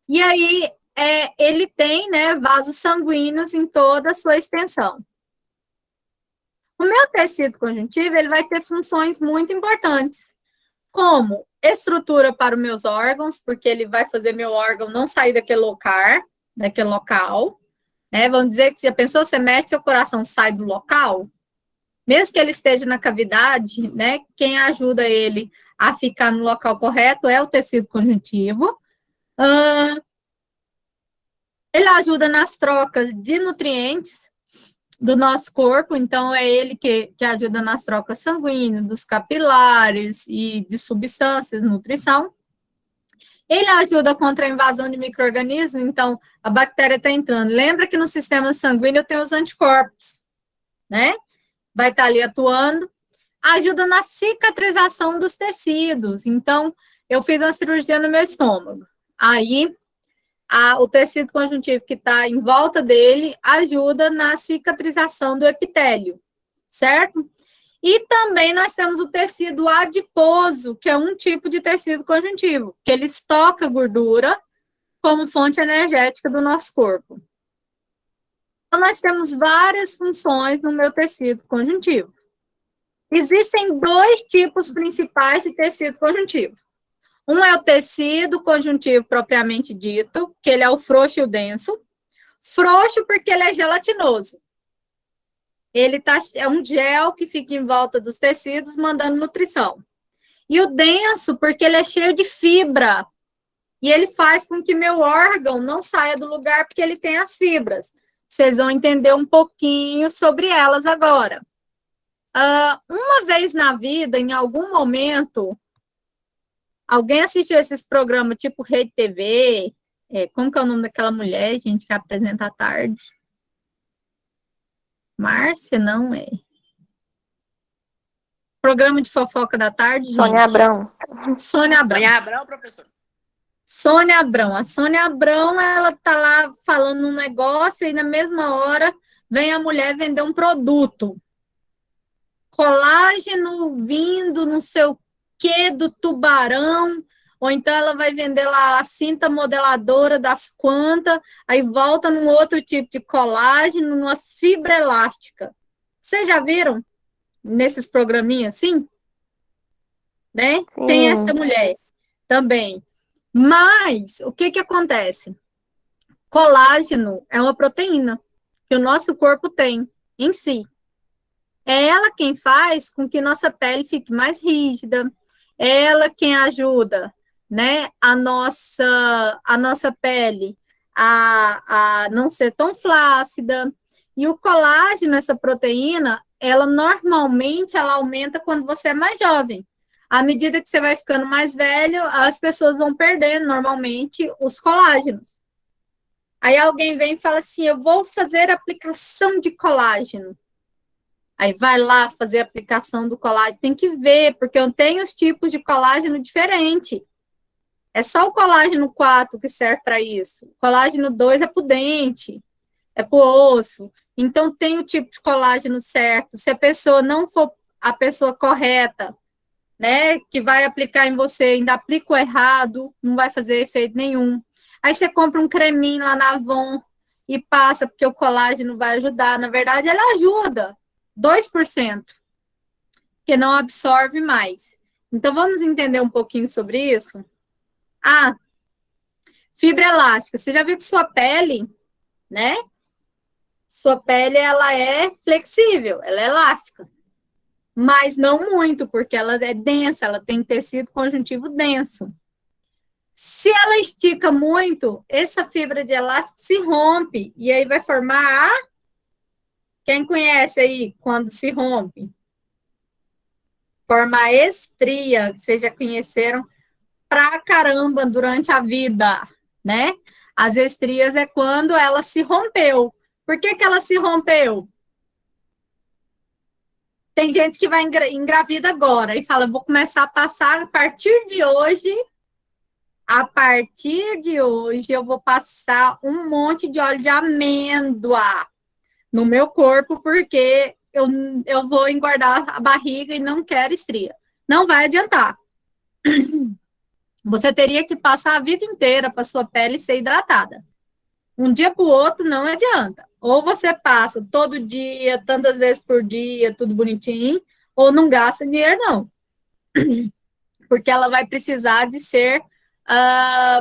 E aí, ele tem, né, vasos sanguíneos em toda a sua extensão. O meu tecido conjuntivo, ele vai ter funções muito importantes, como estrutura para os meus órgãos, porque ele vai fazer meu órgão não sair daquele local, né? Vamos dizer que, já pensou, você mexe, seu coração sai do local, mesmo que ele esteja na cavidade, né? Quem ajuda ele a ficar no local correto é o tecido conjuntivo. Ele ajuda nas trocas de nutrientes do nosso corpo, então é ele que ajuda nas trocas sanguíneas, dos capilares e de substâncias, nutrição. Ele ajuda contra a invasão de micro-organismos, então a bactéria está entrando. Lembra que no sistema sanguíneo tem os anticorpos, né? Vai estar ali atuando. Ajuda na cicatrização dos tecidos. Então, eu fiz uma cirurgia no meu estômago. Aí, o tecido conjuntivo que está em volta dele ajuda na cicatrização do epitélio, certo? E também nós temos o tecido adiposo, que é um tipo de tecido conjuntivo, que ele estoca gordura como fonte energética do nosso corpo. Então, nós temos várias funções no meu tecido conjuntivo. Existem 2 tipos principais de tecido conjuntivo. Um é o tecido conjuntivo propriamente dito, que ele é o frouxo e o denso. Frouxo porque ele é gelatinoso. é um gel que fica em volta dos tecidos, mandando nutrição. E o denso, porque ele é cheio de fibra. E ele faz com que meu órgão não saia do lugar, porque ele tem as fibras. Vocês vão entender um pouquinho sobre elas agora. Uma vez na vida, em algum momento, alguém assistiu esses programas tipo Rede TV? Como que é o nome daquela mulher, gente, que apresenta à tarde? Márcia, não é? Programa de fofoca da tarde, gente. Sônia Abrão. Sônia Abrão. Sônia Abrão, professor. Sônia Abrão. A Sônia Abrão, ela tá lá falando um negócio e na mesma hora vem a mulher vender um produto. Colágeno vindo não sei o que do tubarão, ou então ela vai vender lá a cinta modeladora das quantas, aí volta num outro tipo de colágeno, numa fibra elástica. Vocês já viram nesses programinhas assim? Né? Sim. Tem essa mulher também. Mas, o que acontece? Colágeno é uma proteína que o nosso corpo tem em si. É ela quem faz com que nossa pele fique mais rígida, é ela quem ajuda, né, a nossa pele a não ser tão flácida. E o colágeno, essa proteína, ela normalmente ela aumenta quando você é mais jovem. À medida que você vai ficando mais velho, as pessoas vão perdendo normalmente os colágenos. Aí alguém vem e fala assim, eu vou fazer aplicação de colágeno. Aí vai lá fazer a aplicação do colágeno. Tem que ver, porque eu tenho os tipos de colágeno diferentes. É só o colágeno 4 que serve para isso. O colágeno 2 é para o dente, é para o osso. Então, tem o tipo de colágeno certo. Se a pessoa não for a pessoa correta, né, que vai aplicar em você, ainda aplica o errado, não vai fazer efeito nenhum. Aí você compra um creminho lá na Avon e passa, porque o colágeno vai ajudar. Na verdade, ele ajuda 2%, que não absorve mais. Então, vamos entender um pouquinho sobre isso? Fibra elástica. Você já viu que sua pele, né? Sua pele, ela é flexível, ela é elástica. Mas não muito, porque ela é densa, ela tem tecido conjuntivo denso. Se ela estica muito, essa fibra de elástico se rompe, e aí vai formar Quem conhece aí quando se rompe? Forma a estria, que vocês já conheceram pra caramba durante a vida, né? As estrias é quando ela se rompeu. Por que ela se rompeu? Tem gente que vai engravida agora e fala, vou começar a passar a partir de hoje eu vou passar um monte de óleo de amêndoa no meu corpo, porque eu vou engordar a barriga e não quero estria. Não vai adiantar. Você teria que passar a vida inteira para sua pele ser hidratada. Um dia para o outro não adianta. Ou você passa todo dia, tantas vezes por dia, tudo bonitinho, ou não gasta dinheiro, não. Porque ela vai precisar de ser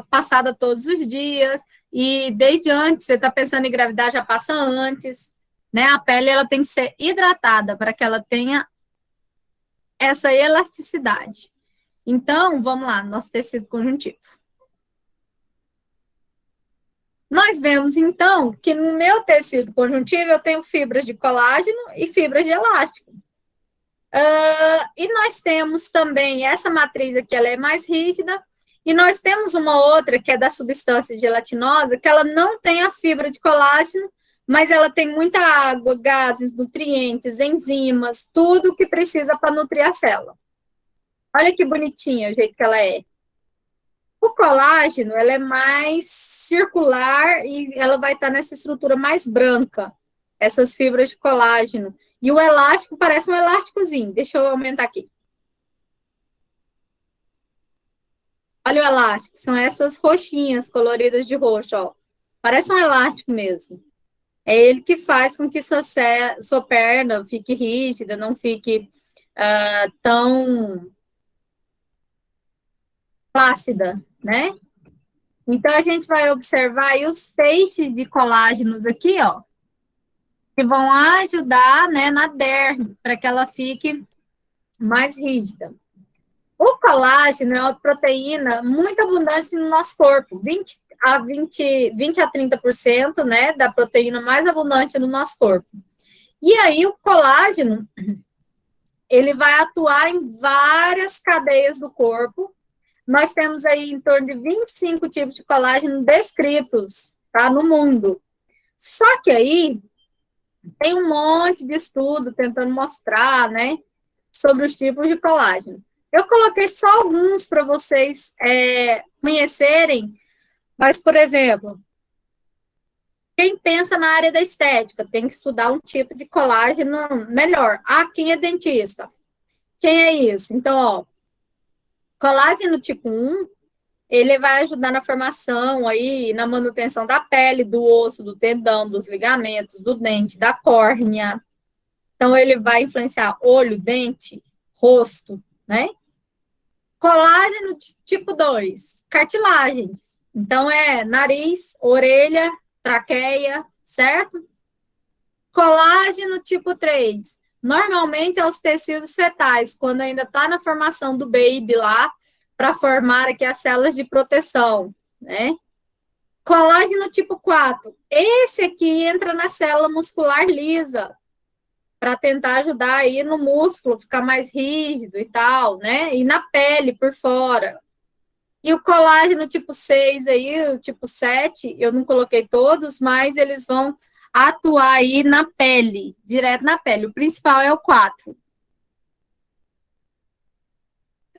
passada todos os dias, e desde antes, você está pensando em engravidar, já passa antes, né? A pele, ela tem que ser hidratada para que ela tenha essa elasticidade. Então, vamos lá, nosso tecido conjuntivo. Nós vemos, então, que no meu tecido conjuntivo eu tenho fibras de colágeno e fibras de elástico. E nós temos também essa matriz aqui, ela é mais rígida, e nós temos uma outra, que é da substância gelatinosa, que ela não tem a fibra de colágeno, mas ela tem muita água, gases, nutrientes, enzimas, tudo que precisa para nutrir a célula. Olha que bonitinha o jeito que ela é. O colágeno, ela é mais circular e ela vai estar nessa estrutura mais branca, essas fibras de colágeno. E o elástico parece um elásticozinho. Deixa eu aumentar aqui. Olha o elástico, são essas roxinhas coloridas de roxo, ó. Parece um elástico mesmo. É ele que faz com que sua perna fique rígida, não fique tão flácida, né? Então, a gente vai observar aí os feixes de colágenos aqui, ó. que vão ajudar, né, na derme, para que ela fique mais rígida. O colágeno é uma proteína muito abundante no nosso corpo, 20 a 30%, né, da proteína mais abundante no nosso corpo. E aí o colágeno, ele vai atuar em várias cadeias do corpo. Nós temos aí em torno de 25 tipos de colágeno descritos, tá, no mundo. Só que aí tem um monte de estudo tentando mostrar, né, sobre os tipos de colágeno. Eu coloquei só alguns para vocês conhecerem, mas, por exemplo, quem pensa na área da estética tem que estudar um tipo de colágeno melhor. Ah, quem é dentista? Quem é isso? Então, ó, colágeno tipo 1, ele vai ajudar na formação aí, na manutenção da pele, do osso, do tendão, dos ligamentos, do dente, da córnea. Então, ele vai influenciar olho, dente, rosto, né? Colágeno tipo 2, cartilagens. Então, é nariz, orelha, traqueia, certo? Colágeno tipo 3, normalmente é os tecidos fetais, quando ainda está na formação do baby lá, para formar aqui as células de proteção, né? Colágeno tipo 4, esse aqui entra na célula muscular lisa, para tentar ajudar aí no músculo, ficar mais rígido e tal, né? E na pele, por fora. E o colágeno tipo 6 aí, o tipo 7, eu não coloquei todos, mas eles vão atuar aí na pele, direto na pele. O principal é o 4. O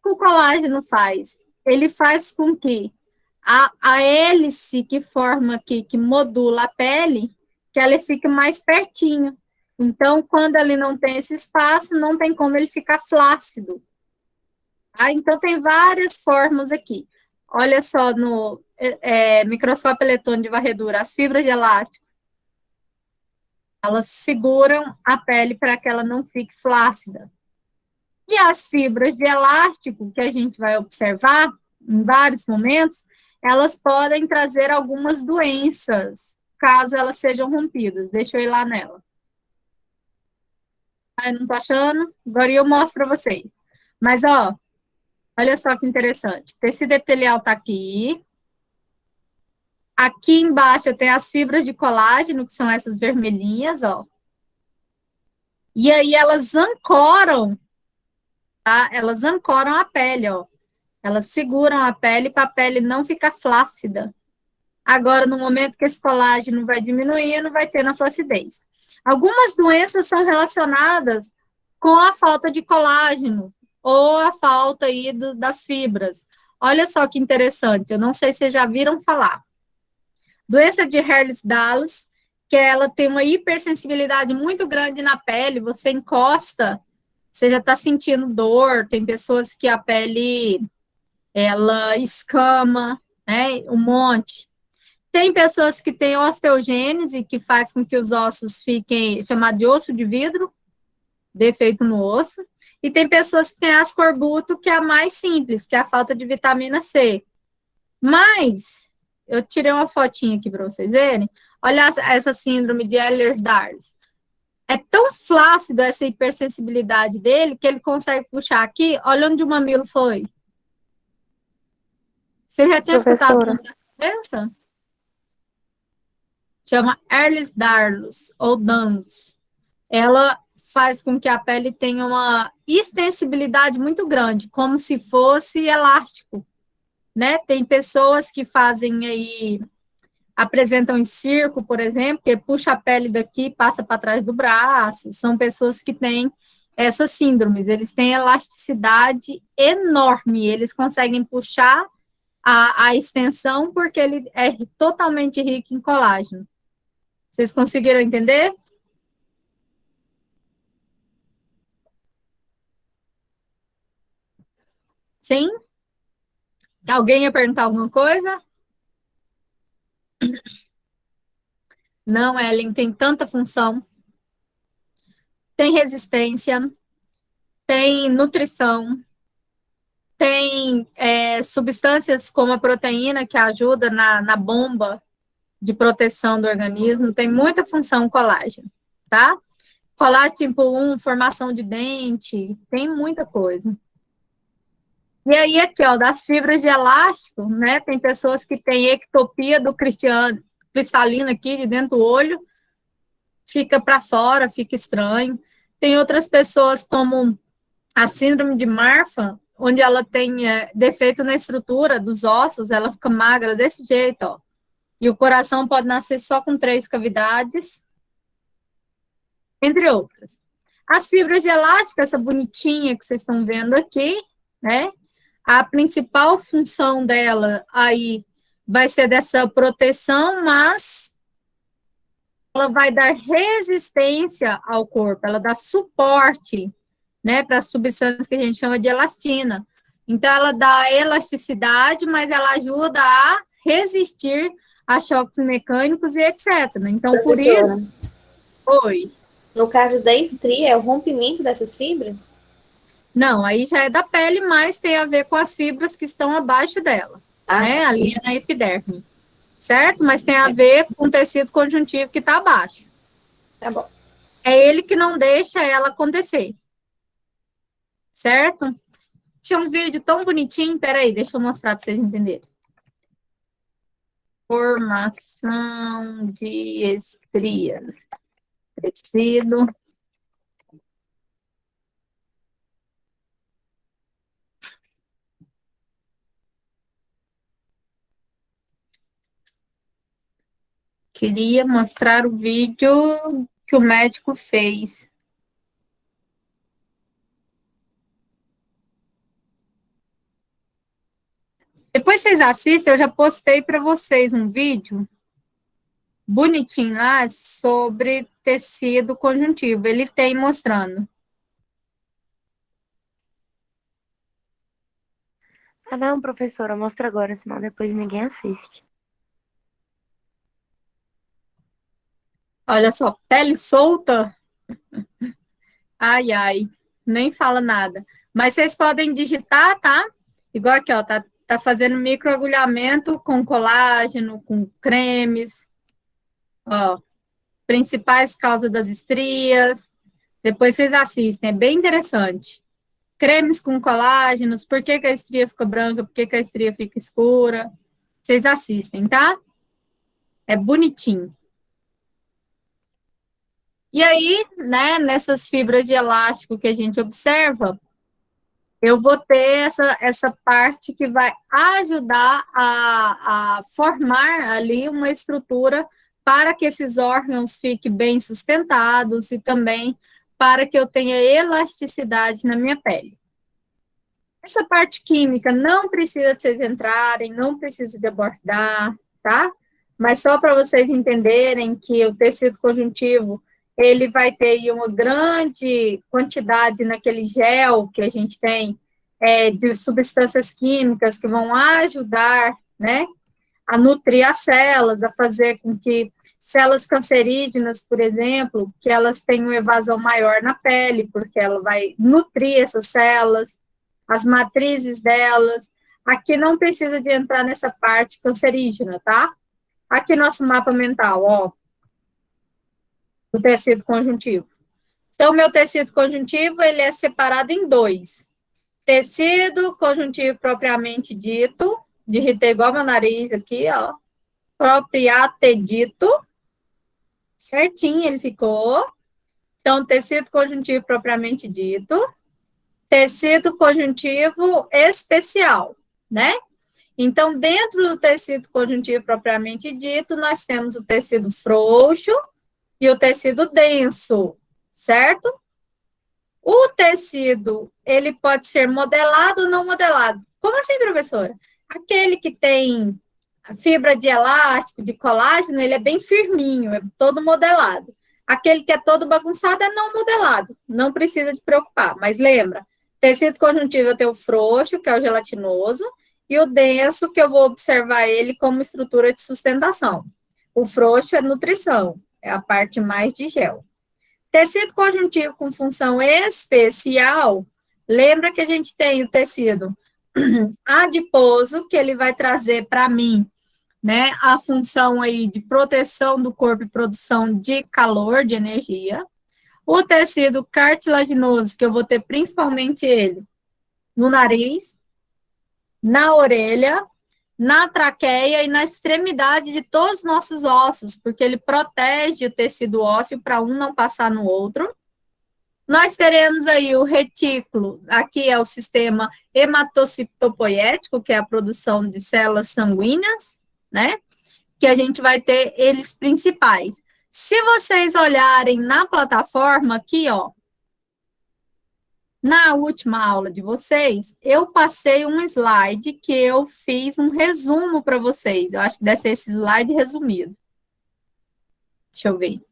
que o colágeno faz? Ele faz com que a hélice que forma aqui, que modula a pele, que ela fique mais pertinho. Então, quando ele não tem esse espaço, não tem como ele ficar flácido. Tá? Então, tem várias formas aqui. Olha só no microscópio eletrônico de varredura, as fibras de elástico, elas seguram a pele para que ela não fique flácida. E as fibras de elástico, que a gente vai observar em vários momentos, elas podem trazer algumas doenças, caso elas sejam rompidas. Deixa eu ir lá nela. Ai, não tô achando? Agora eu mostro para vocês. Mas, ó, olha só que interessante. O tecido epitelial está aqui. Aqui embaixo tem as fibras de colágeno, que são essas vermelhinhas, ó. E aí elas ancoram, tá? Elas ancoram a pele, ó. Elas seguram a pele para a pele não ficar flácida. Agora, no momento que esse colágeno vai diminuindo, vai tendo a flacidez. Algumas doenças são relacionadas com a falta de colágeno ou a falta aí das fibras. Olha só que interessante, eu não sei se vocês já viram falar. Doença de Ehlers-Danlos, que ela tem uma hipersensibilidade muito grande na pele, você encosta, você já está sentindo dor, tem pessoas que a pele, ela escama, né, um monte. Tem pessoas que têm osteogênese, que faz com que os ossos fiquem, chamado de osso de vidro, defeito no osso, e tem pessoas que têm ascorbuto, que é a mais simples, que é a falta de vitamina C. Mas, eu tirei uma fotinha aqui para vocês verem, olha essa síndrome de Ehlers-Danlos. É tão flácido essa hipersensibilidade dele, que ele consegue puxar aqui, olha onde o mamilo foi. Você já tinha escutado dessa doença? Chama Ehlers-Danlos, ou Danlos. Ela faz com que a pele tenha uma extensibilidade muito grande, como se fosse elástico, né? Tem pessoas que fazem aí, apresentam em circo, por exemplo, que puxa a pele daqui e passa para trás do braço. São pessoas que têm essas síndromes, eles têm elasticidade enorme, eles conseguem puxar a extensão porque ele é totalmente rico em colágeno. Vocês conseguiram entender? Sim? Alguém ia perguntar alguma coisa? Não, Ellen, tem tanta função. Tem resistência, tem nutrição, tem substâncias como a proteína que ajuda na bomba de proteção do organismo, tem muita função o colágeno. tá? Colágeno tipo 1, formação de dente, tem muita coisa. E aí, aqui, ó, das fibras de elástico, né? Tem pessoas que têm ectopia do cristalino aqui de dentro do olho, fica para fora, fica estranho. Tem outras pessoas como a síndrome de Marfan, onde ela tem defeito na estrutura dos ossos, ela fica magra desse jeito, ó. E o coração pode nascer só com 3 cavidades, entre outras. As fibras de elástico, essa bonitinha que vocês estão vendo aqui, né? A principal função dela aí vai ser dessa proteção, mas ela vai dar resistência ao corpo, ela dá suporte, né, para as substâncias que a gente chama de elastina. Então, ela dá elasticidade, mas ela ajuda a resistir a choques mecânicos e etc. Então, Professora, por isso... Oi. no caso da estria, é o rompimento dessas fibras? Não, aí já é da pele, mas tem a ver com as fibras que estão abaixo dela, né? Ali é na epiderme, certo? Mas tem a ver com o tecido conjuntivo que está abaixo. Tá bom. É ele que não deixa ela acontecer, certo? Tinha um vídeo tão bonitinho, peraí, deixa eu mostrar para vocês entenderem. Formação de estrias. Tecido. Queria mostrar o vídeo que o médico fez. Depois vocês assistem, eu já postei para vocês um vídeo bonitinho lá sobre tecido conjuntivo. Ele tem mostrando. Ah, não, professora, mostra agora, senão depois ninguém assiste. Olha só, pele solta. Ai, ai, nem fala nada. Mas vocês podem digitar, tá? Igual aqui, ó, tá fazendo microagulhamento com colágeno, com cremes. Ó, principais causas das estrias. Depois vocês assistem, é bem interessante. Cremes com colágenos, por que a estria fica branca, por que a estria fica escura. Vocês assistem, tá? É bonitinho. E aí, né, nessas fibras de elástico que a gente observa, eu vou ter essa parte que vai ajudar a formar ali uma estrutura para que esses órgãos fiquem bem sustentados e também para que eu tenha elasticidade na minha pele. Essa parte química não precisa de vocês entrarem, não precisa de abordar, tá? Mas só para vocês entenderem que o tecido conjuntivo, ele vai ter aí uma grande quantidade naquele gel que a gente tem de substâncias químicas que vão ajudar, né, a nutrir as células, a fazer com que células cancerígenas, por exemplo, que elas tenham evasão maior na pele, porque ela vai nutrir essas células, as matrizes delas. Aqui não precisa de entrar nessa parte cancerígena, tá? Aqui nosso mapa mental, ó, do tecido conjuntivo. Então, meu tecido conjuntivo, ele é separado em 2. Tecido conjuntivo propriamente dito, digitei igual meu nariz aqui, ó, propriamente dito, certinho ele ficou. Então, tecido conjuntivo propriamente dito, tecido conjuntivo especial, né? Então, dentro do tecido conjuntivo propriamente dito, nós temos o tecido frouxo e o tecido denso, certo? O tecido, ele pode ser modelado ou não modelado. Como assim, professora? Aquele que tem fibra de elástico, de colágeno, ele é bem firminho, é todo modelado. Aquele que é todo bagunçado é não modelado, não precisa de preocupar. Mas lembra, tecido conjuntivo eu tenho o frouxo, que é o gelatinoso, e o denso, que eu vou observar ele como estrutura de sustentação. O frouxo é nutrição, é a parte mais de gel. Tecido conjuntivo com função especial, lembra que a gente tem o tecido adiposo, que ele vai trazer para mim né, a função aí de proteção do corpo e produção de calor, de energia. O tecido cartilaginoso, que eu vou ter principalmente ele no nariz, na orelha, na traqueia e na extremidade de todos os nossos ossos, porque ele protege o tecido ósseo para um não passar no outro. Nós teremos aí o retículo, aqui é o sistema hematocitopoético, que é a produção de células sanguíneas, né? Que a gente vai ter eles principais. Se vocês olharem na plataforma aqui, ó, na última aula de vocês, eu passei um slide que eu fiz um resumo para vocês. Eu acho que deve ser esse slide resumido. Deixa eu ver.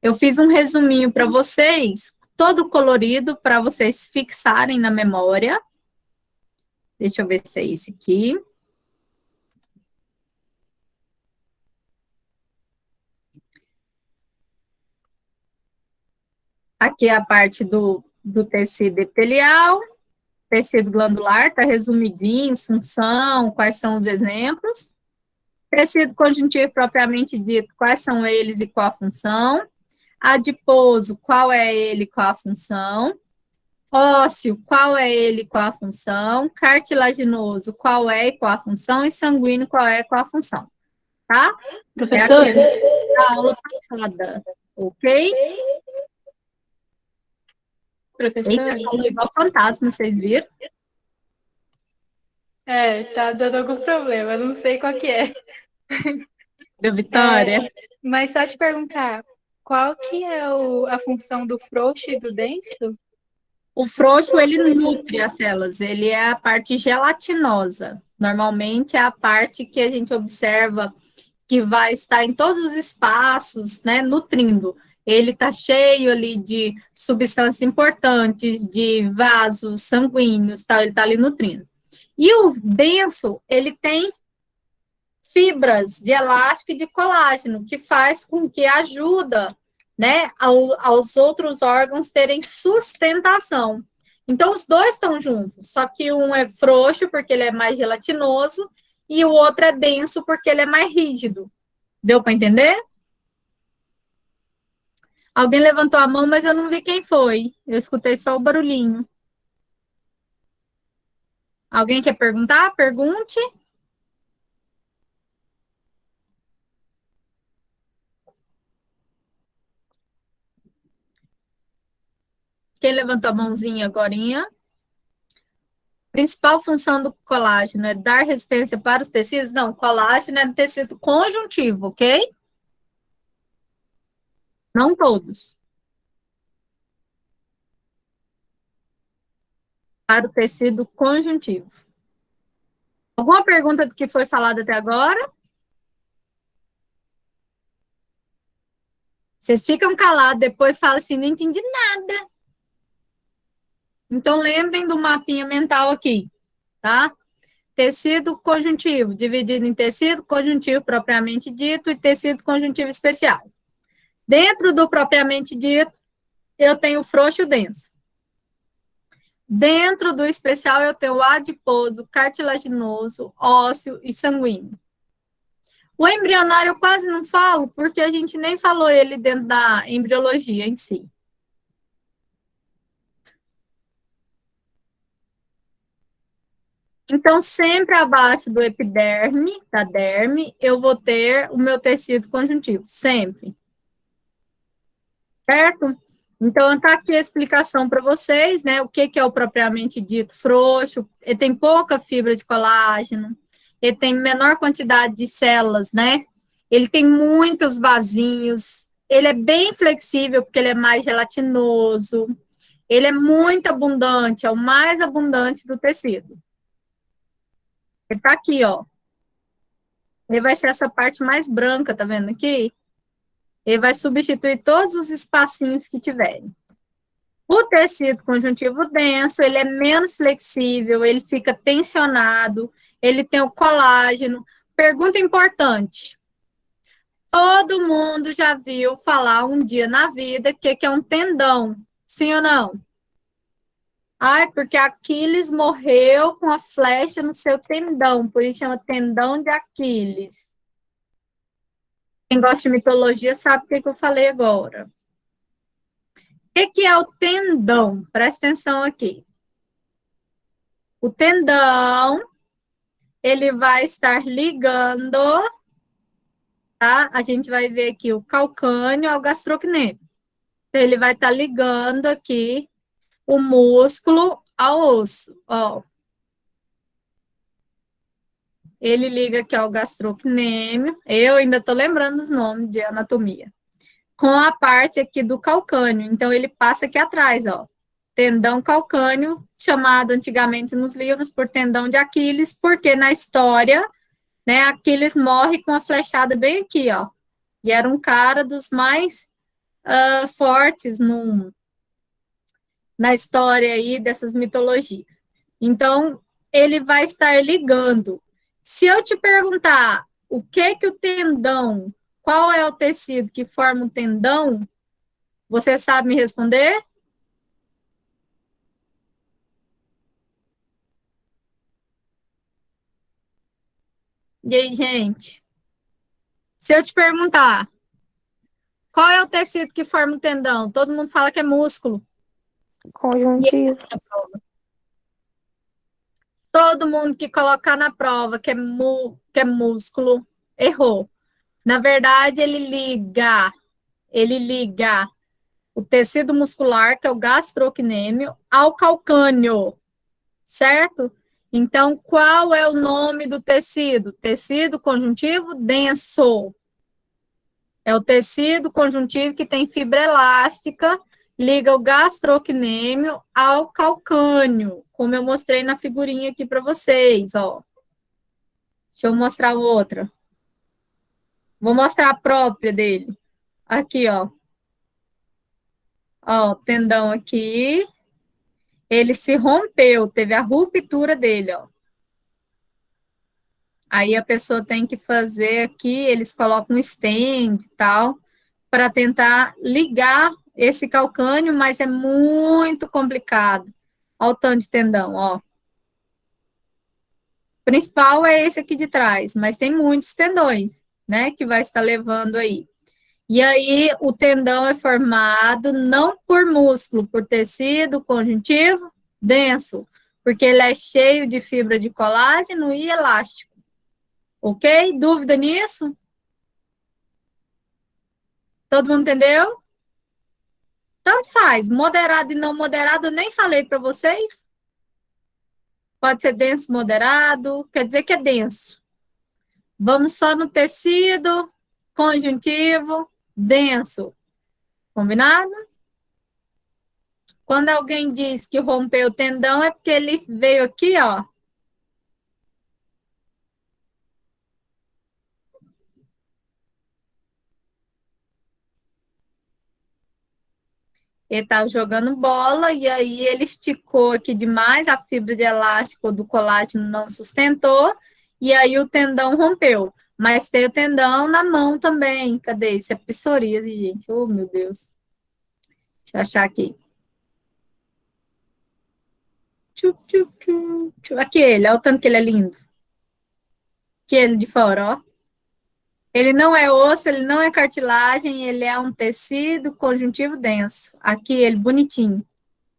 Eu fiz um resuminho para vocês, todo colorido, para vocês fixarem na memória. Deixa eu ver se é esse aqui. Aqui é a parte do tecido epitelial, tecido glandular, está resumidinho, função, quais são os exemplos. Tecido conjuntivo propriamente dito, quais são eles e qual a função. Adiposo, qual é ele, qual a função. Ósseo, qual é ele, qual a função. Cartilaginoso, qual é e qual a função. E sanguíneo, qual é e qual a função. Tá? Professora? É a aula passada, ok? Professora? Eita, falou igual fantasma, vocês viram? Tá dando algum problema, não sei qual que é. Deu Vitória? Mas só te perguntar, qual que é a função do frouxo e do denso? O frouxo, ele nutre as células, ele é a parte gelatinosa. Normalmente é a parte que a gente observa que vai estar em todos os espaços, né, nutrindo. Ele está cheio ali de substâncias importantes, de vasos sanguíneos, tá? Ele está ali nutrindo. E o denso, ele tem fibras de elástico e de colágeno, que faz com que ajuda, né, aos outros órgãos terem sustentação. Então, os dois estão juntos, só que um é frouxo, porque ele é mais gelatinoso, e o outro é denso, porque ele é mais rígido. Deu para entender? Alguém levantou a mão, mas eu não vi quem foi. Eu escutei só o barulhinho. Alguém quer perguntar? Pergunte. Quem levantou a mãozinha agorinha? Principal função do colágeno é dar resistência para os tecidos? Não, colágeno é tecido conjuntivo, ok? Não todos. Para o tecido conjuntivo. Alguma pergunta do que foi falado até agora? Vocês ficam calados, depois falam assim, não entendi nada. Então, lembrem do mapinha mental aqui, tá? Tecido conjuntivo, dividido em tecido conjuntivo propriamente dito e tecido conjuntivo especial. Dentro do propriamente dito, eu tenho o frouxo e o denso. Dentro do especial, eu tenho o adiposo, cartilaginoso, ósseo e sanguíneo. O embrionário eu quase não falo, porque a gente nem falou ele dentro da embriologia em si. Então, sempre abaixo do epiderme, da derme, eu vou ter o meu tecido conjuntivo, sempre. Certo? Então, está aqui a explicação para vocês, né? O que é o propriamente dito frouxo. Ele tem pouca fibra de colágeno, ele tem menor quantidade de células, né? Ele tem muitos vasinhos, ele é bem flexível, porque ele é mais gelatinoso, ele é muito abundante, é o mais abundante do tecido. Ele tá aqui, ó. Ele vai ser essa parte mais branca, tá vendo aqui? Ele vai substituir todos os espacinhos que tiverem. O tecido conjuntivo denso, ele é menos flexível, ele fica tensionado, ele tem o colágeno. Pergunta importante. Todo mundo já viu falar um dia na vida que é um tendão, sim ou não? Ai, porque Aquiles morreu com a flecha no seu tendão, por isso chama tendão de Aquiles. Quem gosta de mitologia sabe o que eu falei agora. O que é o tendão? Presta atenção aqui. O tendão, ele vai estar ligando, tá? A gente vai ver aqui o calcâneo ao gastrocnêmio. Então, ele vai estar ligando aqui o músculo ao osso, ó. Ele liga aqui ao gastrocnêmio. Eu ainda estou lembrando os nomes de anatomia. Com a parte aqui do calcâneo. Então, ele passa aqui atrás, ó. Tendão calcâneo, chamado antigamente nos livros por tendão de Aquiles, porque na história, né, Aquiles morre com a flechada bem aqui, ó. E era um cara dos mais fortes na história aí dessas mitologias. Então, ele vai estar ligando. Se eu te perguntar o que o tendão, qual é o tecido que forma o tendão, você sabe me responder? E aí, gente? Se eu te perguntar qual é o tecido que forma o tendão, todo mundo fala que é músculo. Conjuntivo. Todo mundo que colocar na prova que é músculo, errou. Na verdade, ele liga o tecido muscular, que é o gastrocnêmio, ao calcâneo, certo? Então, qual é o nome do tecido? Tecido conjuntivo denso. É o tecido conjuntivo que tem fibra elástica, liga o gastrocnêmio ao calcâneo, como eu mostrei na figurinha aqui para vocês, ó. Deixa eu mostrar outra. Vou mostrar a própria dele. Aqui, ó. Ó, tendão aqui. Ele se rompeu, teve a ruptura dele, ó. Aí a pessoa tem que fazer aqui, eles colocam um stent e tal, para tentar ligar esse calcâneo, mas é muito complicado. Olha o tanto de tendão, ó. O principal é esse aqui de trás, mas tem muitos tendões, né, que vai estar levando aí. E aí, o tendão é formado não por músculo, por tecido conjuntivo denso, porque ele é cheio de fibra de colágeno e elástico. Ok? Dúvida nisso? Todo mundo entendeu? Tanto faz, moderado e não moderado, eu nem falei para vocês. Pode ser denso, moderado, quer dizer que é denso. Vamos só no tecido conjuntivo denso. Combinado? Quando alguém diz que rompeu o tendão, é porque ele veio aqui, ó. Ele estava jogando bola e aí ele esticou aqui demais, a fibra de elástico do colágeno não sustentou e aí o tendão rompeu. Mas tem o tendão na mão também. Cadê? Isso é psoríase, gente. Oh, meu Deus. Deixa eu achar aqui. Aquele, olha o tanto que ele é lindo. Aquele de fora, ó. Ele não é osso, ele não é cartilagem, ele é um tecido conjuntivo denso. Aqui, ele bonitinho.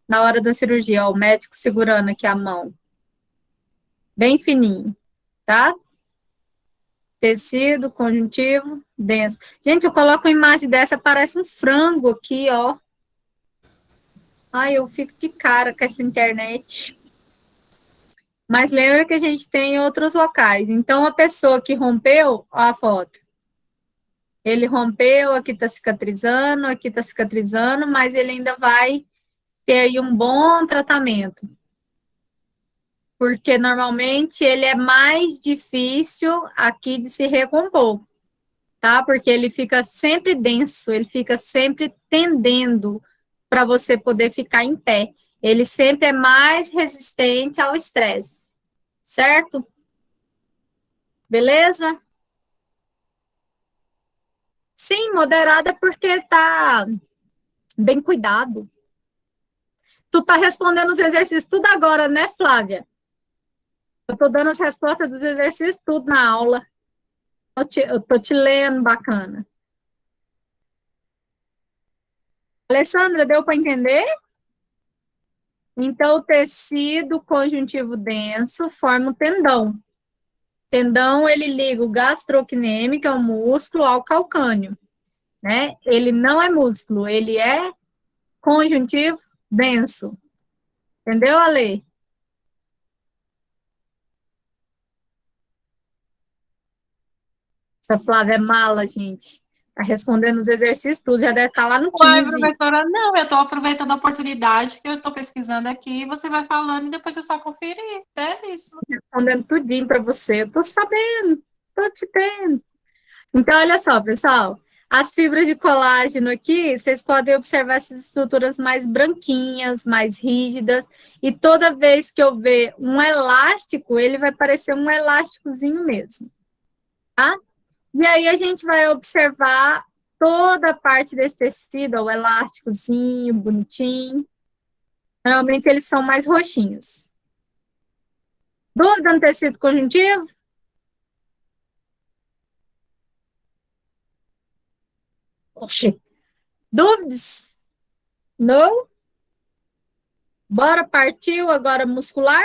Na hora da cirurgia, ó, o médico segurando aqui a mão. Bem fininho, tá? Tecido conjuntivo denso. Gente, eu coloco uma imagem dessa, parece um frango aqui, ó. Ai, eu fico de cara com essa internet. Mas lembra que a gente tem outros locais. Então, a pessoa que rompeu, ó a foto. Ele rompeu, aqui tá cicatrizando, mas ele ainda vai ter aí um bom tratamento. Porque normalmente ele é mais difícil aqui de se recompor, tá? Porque ele fica sempre denso, ele fica sempre tendendo para você poder ficar em pé. Ele sempre é mais resistente ao estresse, certo? Beleza? Sim, moderada porque tá bem cuidado. tu tá respondendo os exercícios tudo agora, né, Flávia? Eu tô dando as respostas dos exercícios tudo na aula. Eu tô te lendo, bacana. Alessandra, deu para entender? Então, o tecido conjuntivo denso forma o tendão. O tendão, ele liga o gastrocnêmico, que é o músculo, ao calcâneo, né? Ele não é músculo, ele é conjuntivo denso. Entendeu, Ale? Essa Flávia é mala, gente. Tá respondendo os exercícios, tudo, já deve estar lá no Uai, 15. professora, não, eu estou aproveitando a oportunidade que eu estou pesquisando aqui, você vai falando e depois é só conferir. É isso. Respondendo tudinho para você. Eu tô sabendo, tô te tendo. Então, olha só, pessoal. As fibras de colágeno aqui, vocês podem observar essas estruturas mais branquinhas, mais rígidas, e toda vez que eu ver um elástico, ele vai parecer um elásticozinho mesmo, tá? E aí a gente vai observar toda a parte desse tecido, o elásticozinho, bonitinho. Normalmente eles são mais roxinhos. Dúvida no tecido conjuntivo? Oxi. Dúvidas? Não? Bora, partiu agora muscular?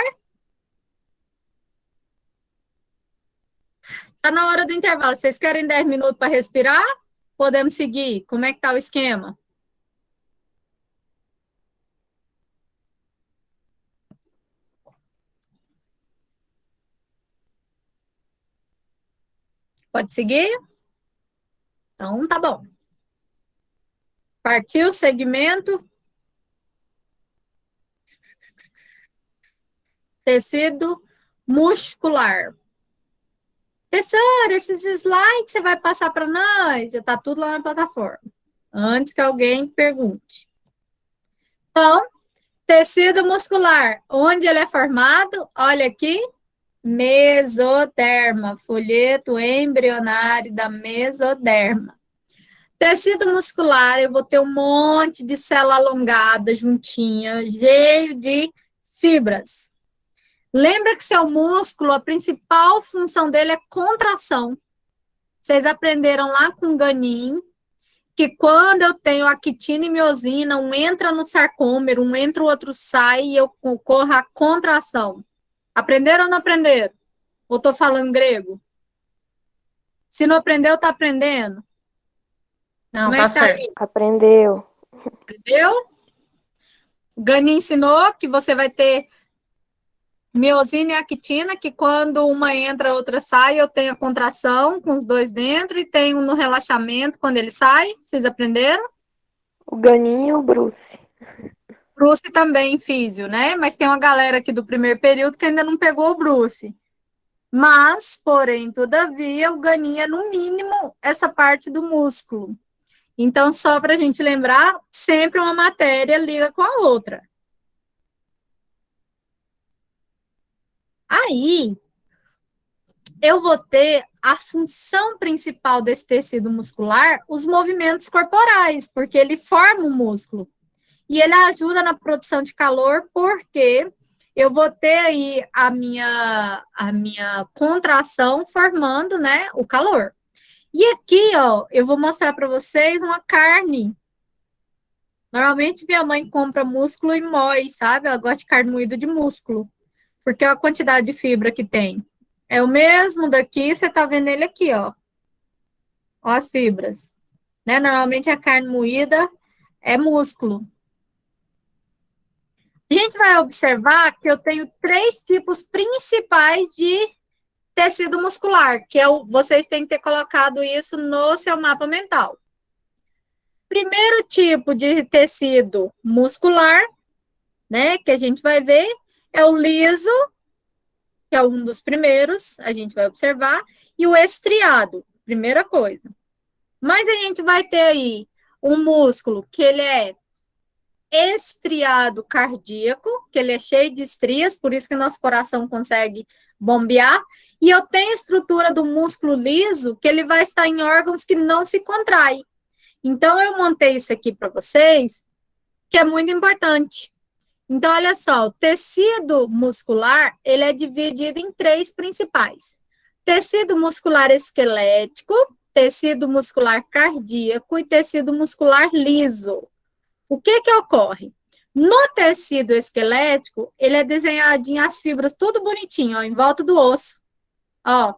Tá na hora do intervalo. Vocês querem 10 minutos para respirar? Podemos seguir. Como é que tá o esquema? Pode seguir? Então, tá bom. Partiu, segmento. Tecido muscular. Professor, esses slides você vai passar para nós? Já está tudo lá na plataforma. Antes que alguém pergunte. Então, tecido muscular. Onde ele é formado? Olha aqui. Mesoderma. Folheto embrionário da mesoderma. Tecido muscular, eu vou ter um monte de célula alongada juntinha, cheio de fibras. Lembra que seu músculo, a principal função dele é contração. Vocês aprenderam lá com o Ganin, que quando eu tenho actina e miosina, um entra no sarcômero, um entra, o outro sai, e eu ocorro a contração. Aprenderam ou não aprenderam? Ou estou falando grego? Se não aprendeu, está aprendendo? Não, Como é tá que tá certo. aí? Aprendeu. Entendeu? O Ganin ensinou que você vai ter miosina e actina, que quando uma entra, a outra sai, eu tenho a contração com os dois dentro e tenho no relaxamento quando ele sai. Vocês aprenderam? O Ganinho e o Bruce. Bruce também, físio, né? Mas tem uma galera aqui do primeiro período que ainda não pegou o Bruce. Mas, porém, todavia, o Ganin é, no mínimo, essa parte do músculo. Então, só para a gente lembrar, sempre uma matéria liga com a outra. Aí, eu vou ter a função principal desse tecido muscular, os movimentos corporais, porque ele forma o músculo. E ele ajuda na produção de calor, porque eu vou ter aí a minha contração formando, né, o calor. E aqui, ó, eu vou mostrar para vocês uma carne. Normalmente minha mãe compra músculo e mói, sabe? Ela gosta de carne moída de músculo, porque a quantidade de fibra que tem. É o mesmo daqui, você tá vendo ele aqui, ó. Ó as fibras. Né? Normalmente a carne moída é músculo. A gente vai observar que eu tenho 3 tipos principais de tecido muscular, que vocês têm que ter colocado isso no seu mapa mental. Primeiro tipo de tecido muscular, né, que a gente vai ver, é o liso, que é um dos primeiros, a gente vai observar, e o estriado, primeira coisa. Mas a gente vai ter aí um músculo que ele é estriado cardíaco, que ele é cheio de estrias, por isso que nosso coração consegue bombear, e eu tenho a estrutura do músculo liso, que ele vai estar em órgãos que não se contraem. Então, eu montei isso aqui para vocês, que é muito importante. Então, olha só, o tecido muscular, ele é dividido em três principais. Tecido muscular esquelético, tecido muscular cardíaco e tecido muscular liso. O que que ocorre? No tecido esquelético, ele é desenhadinho as fibras, tudo bonitinho, ó, em volta do osso. Ó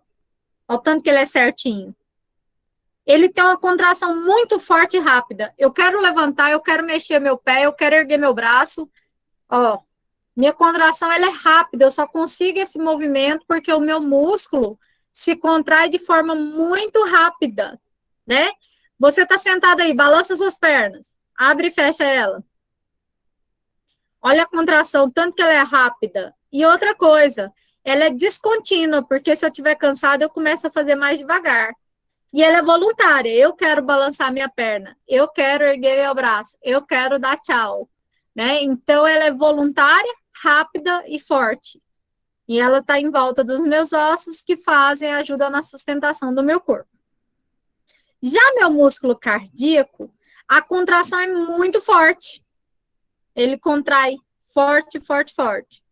o tanto que ele é certinho. Ele tem uma contração muito forte e rápida. Eu quero levantar, eu quero mexer meu pé, eu quero erguer meu braço. Ó, minha contração ela é rápida, eu só consigo esse movimento porque o meu músculo se contrai de forma muito rápida, né? Você está sentado aí, balança suas pernas, abre e fecha ela. Olha a contração, tanto que ela é rápida. E outra coisa, ela é descontínua, porque se eu estiver cansada, eu começo a fazer mais devagar. E ela é voluntária, eu quero balançar minha perna, eu quero erguer meu braço, eu quero dar tchau, né? Então, ela é voluntária, rápida e forte. E ela está em volta dos meus ossos, que fazem ajuda na sustentação do meu corpo. Já meu músculo cardíaco, a contração é muito forte. Ele contrai forte, forte, forte.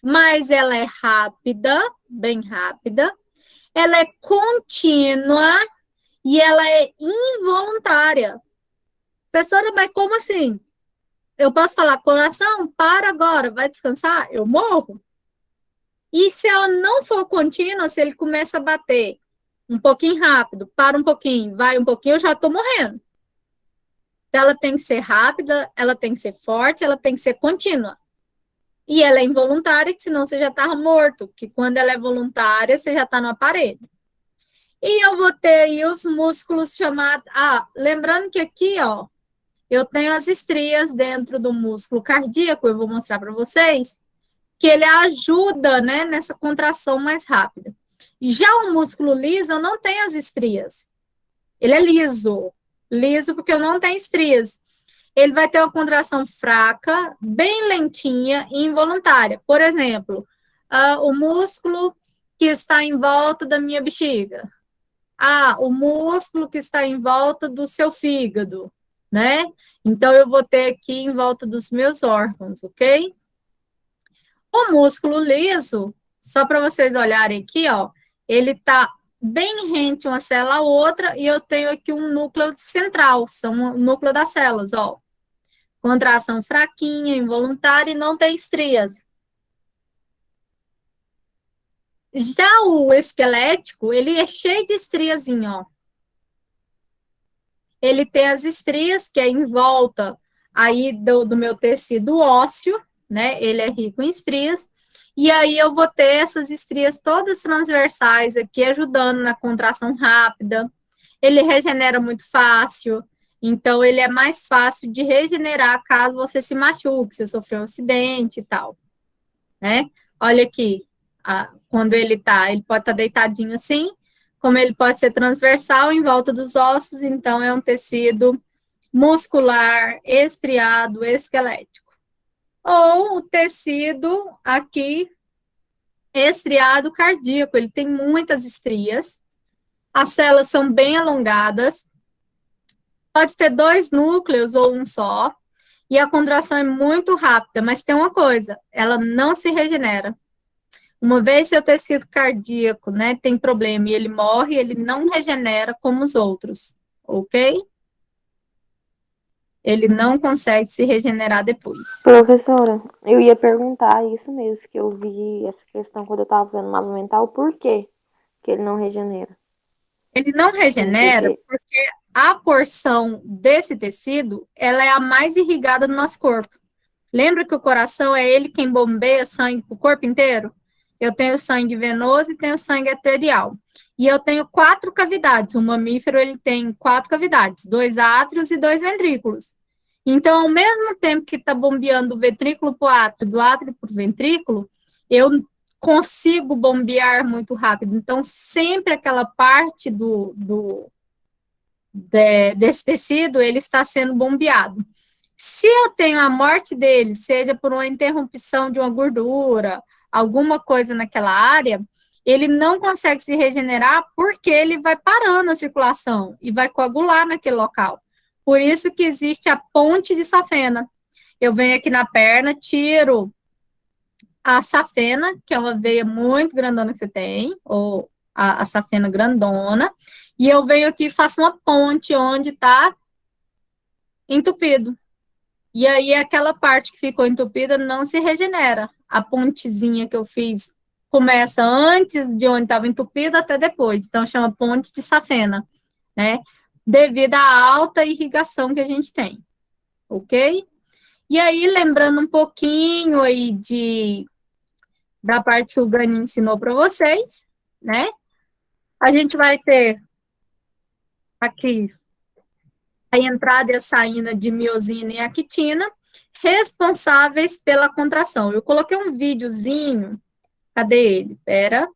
Mas ela é rápida, bem rápida. Ela é contínua e ela é involuntária. Professora, mas como assim? Eu posso falar, coração, para agora, vai descansar? Eu morro? E se ela não for contínua, se ele começa a bater um pouquinho rápido, para um pouquinho, vai um pouquinho, eu já estou morrendo. Então, ela tem que ser rápida, ela tem que ser forte, ela tem que ser contínua. E ela é involuntária, que senão você já estava morto, que quando ela é voluntária, você já está no aparelho. E eu vou ter aí os músculos chamados... lembrando que aqui, ó, eu tenho as estrias dentro do músculo cardíaco, eu vou mostrar para vocês, que ele ajuda, né, nessa contração mais rápida. Já o músculo liso, eu não tenho as estrias. Ele é liso. Liso porque eu não tenho estrias. Ele vai ter uma contração fraca, bem lentinha e involuntária. Por exemplo, o músculo que está em volta da minha bexiga. O músculo que está em volta do seu fígado, né? Então, eu vou ter aqui em volta dos meus órgãos, ok? O músculo liso, só para vocês olharem aqui, ó, ele está bem rente uma célula à outra e eu tenho aqui um núcleo central, são o núcleo das células, ó. Contração fraquinha, involuntária e não tem estrias. Já o esquelético, ele é cheio de estriazinho, ó. Ele tem as estrias, que é em volta aí do meu tecido ósseo, né? Ele é rico em estrias. E aí eu vou ter essas estrias todas transversais aqui, ajudando na contração rápida. Ele regenera muito fácil. Então, ele é mais fácil de regenerar caso você se machuque, você sofreu um acidente e tal, né? Olha aqui, quando ele pode estar deitadinho assim, como ele pode ser transversal em volta dos ossos, então é um tecido muscular, estriado, esquelético. Ou o tecido aqui, estriado cardíaco, ele tem muitas estrias, as células são bem alongadas, pode ter 2 núcleos ou um só, e a contração é muito rápida, mas tem uma coisa, ela não se regenera. Uma vez seu tecido cardíaco, né, tem problema e ele morre, ele não regenera como os outros, ok? Ele não consegue se regenerar depois. Professora, eu ia perguntar isso mesmo, que eu vi essa questão quando eu estava fazendo mapa mental, por que ele não regenera? Ele não regenera porque a porção desse tecido, ela é a mais irrigada do nosso corpo. Lembra que o coração é ele quem bombeia sangue para o corpo inteiro? Eu tenho sangue venoso e tenho sangue arterial. E eu tenho 4 cavidades. O mamífero, ele tem 4 cavidades, 2 átrios e 2 ventrículos. Então, ao mesmo tempo que está bombeando do ventrículo para o átrio, do átrio para o ventrículo, eu consigo bombear muito rápido. Então, sempre aquela parte desse tecido, ele está sendo bombeado. Se eu tenho a morte dele, seja por uma interrupção de uma gordura, alguma coisa naquela área, ele não consegue se regenerar porque ele vai parando a circulação e vai coagular naquele local. Por isso que existe a ponte de safena. Eu venho aqui na perna, tiro a safena, que é uma veia muito grandona que você tem, ou a safena grandona, e eu venho aqui e faço uma ponte onde está entupido. E aí, aquela parte que ficou entupida não se regenera. A pontezinha que eu fiz começa antes de onde estava entupido até depois. Então, chama ponte de safena, né? Devido à alta irrigação que a gente tem, ok? E aí, lembrando um pouquinho aí da parte que o Gani ensinou para vocês, né? A gente vai ter aqui a entrada e a saída de miosina e actina, responsáveis pela contração. Eu coloquei um videozinho, cadê ele? Pera.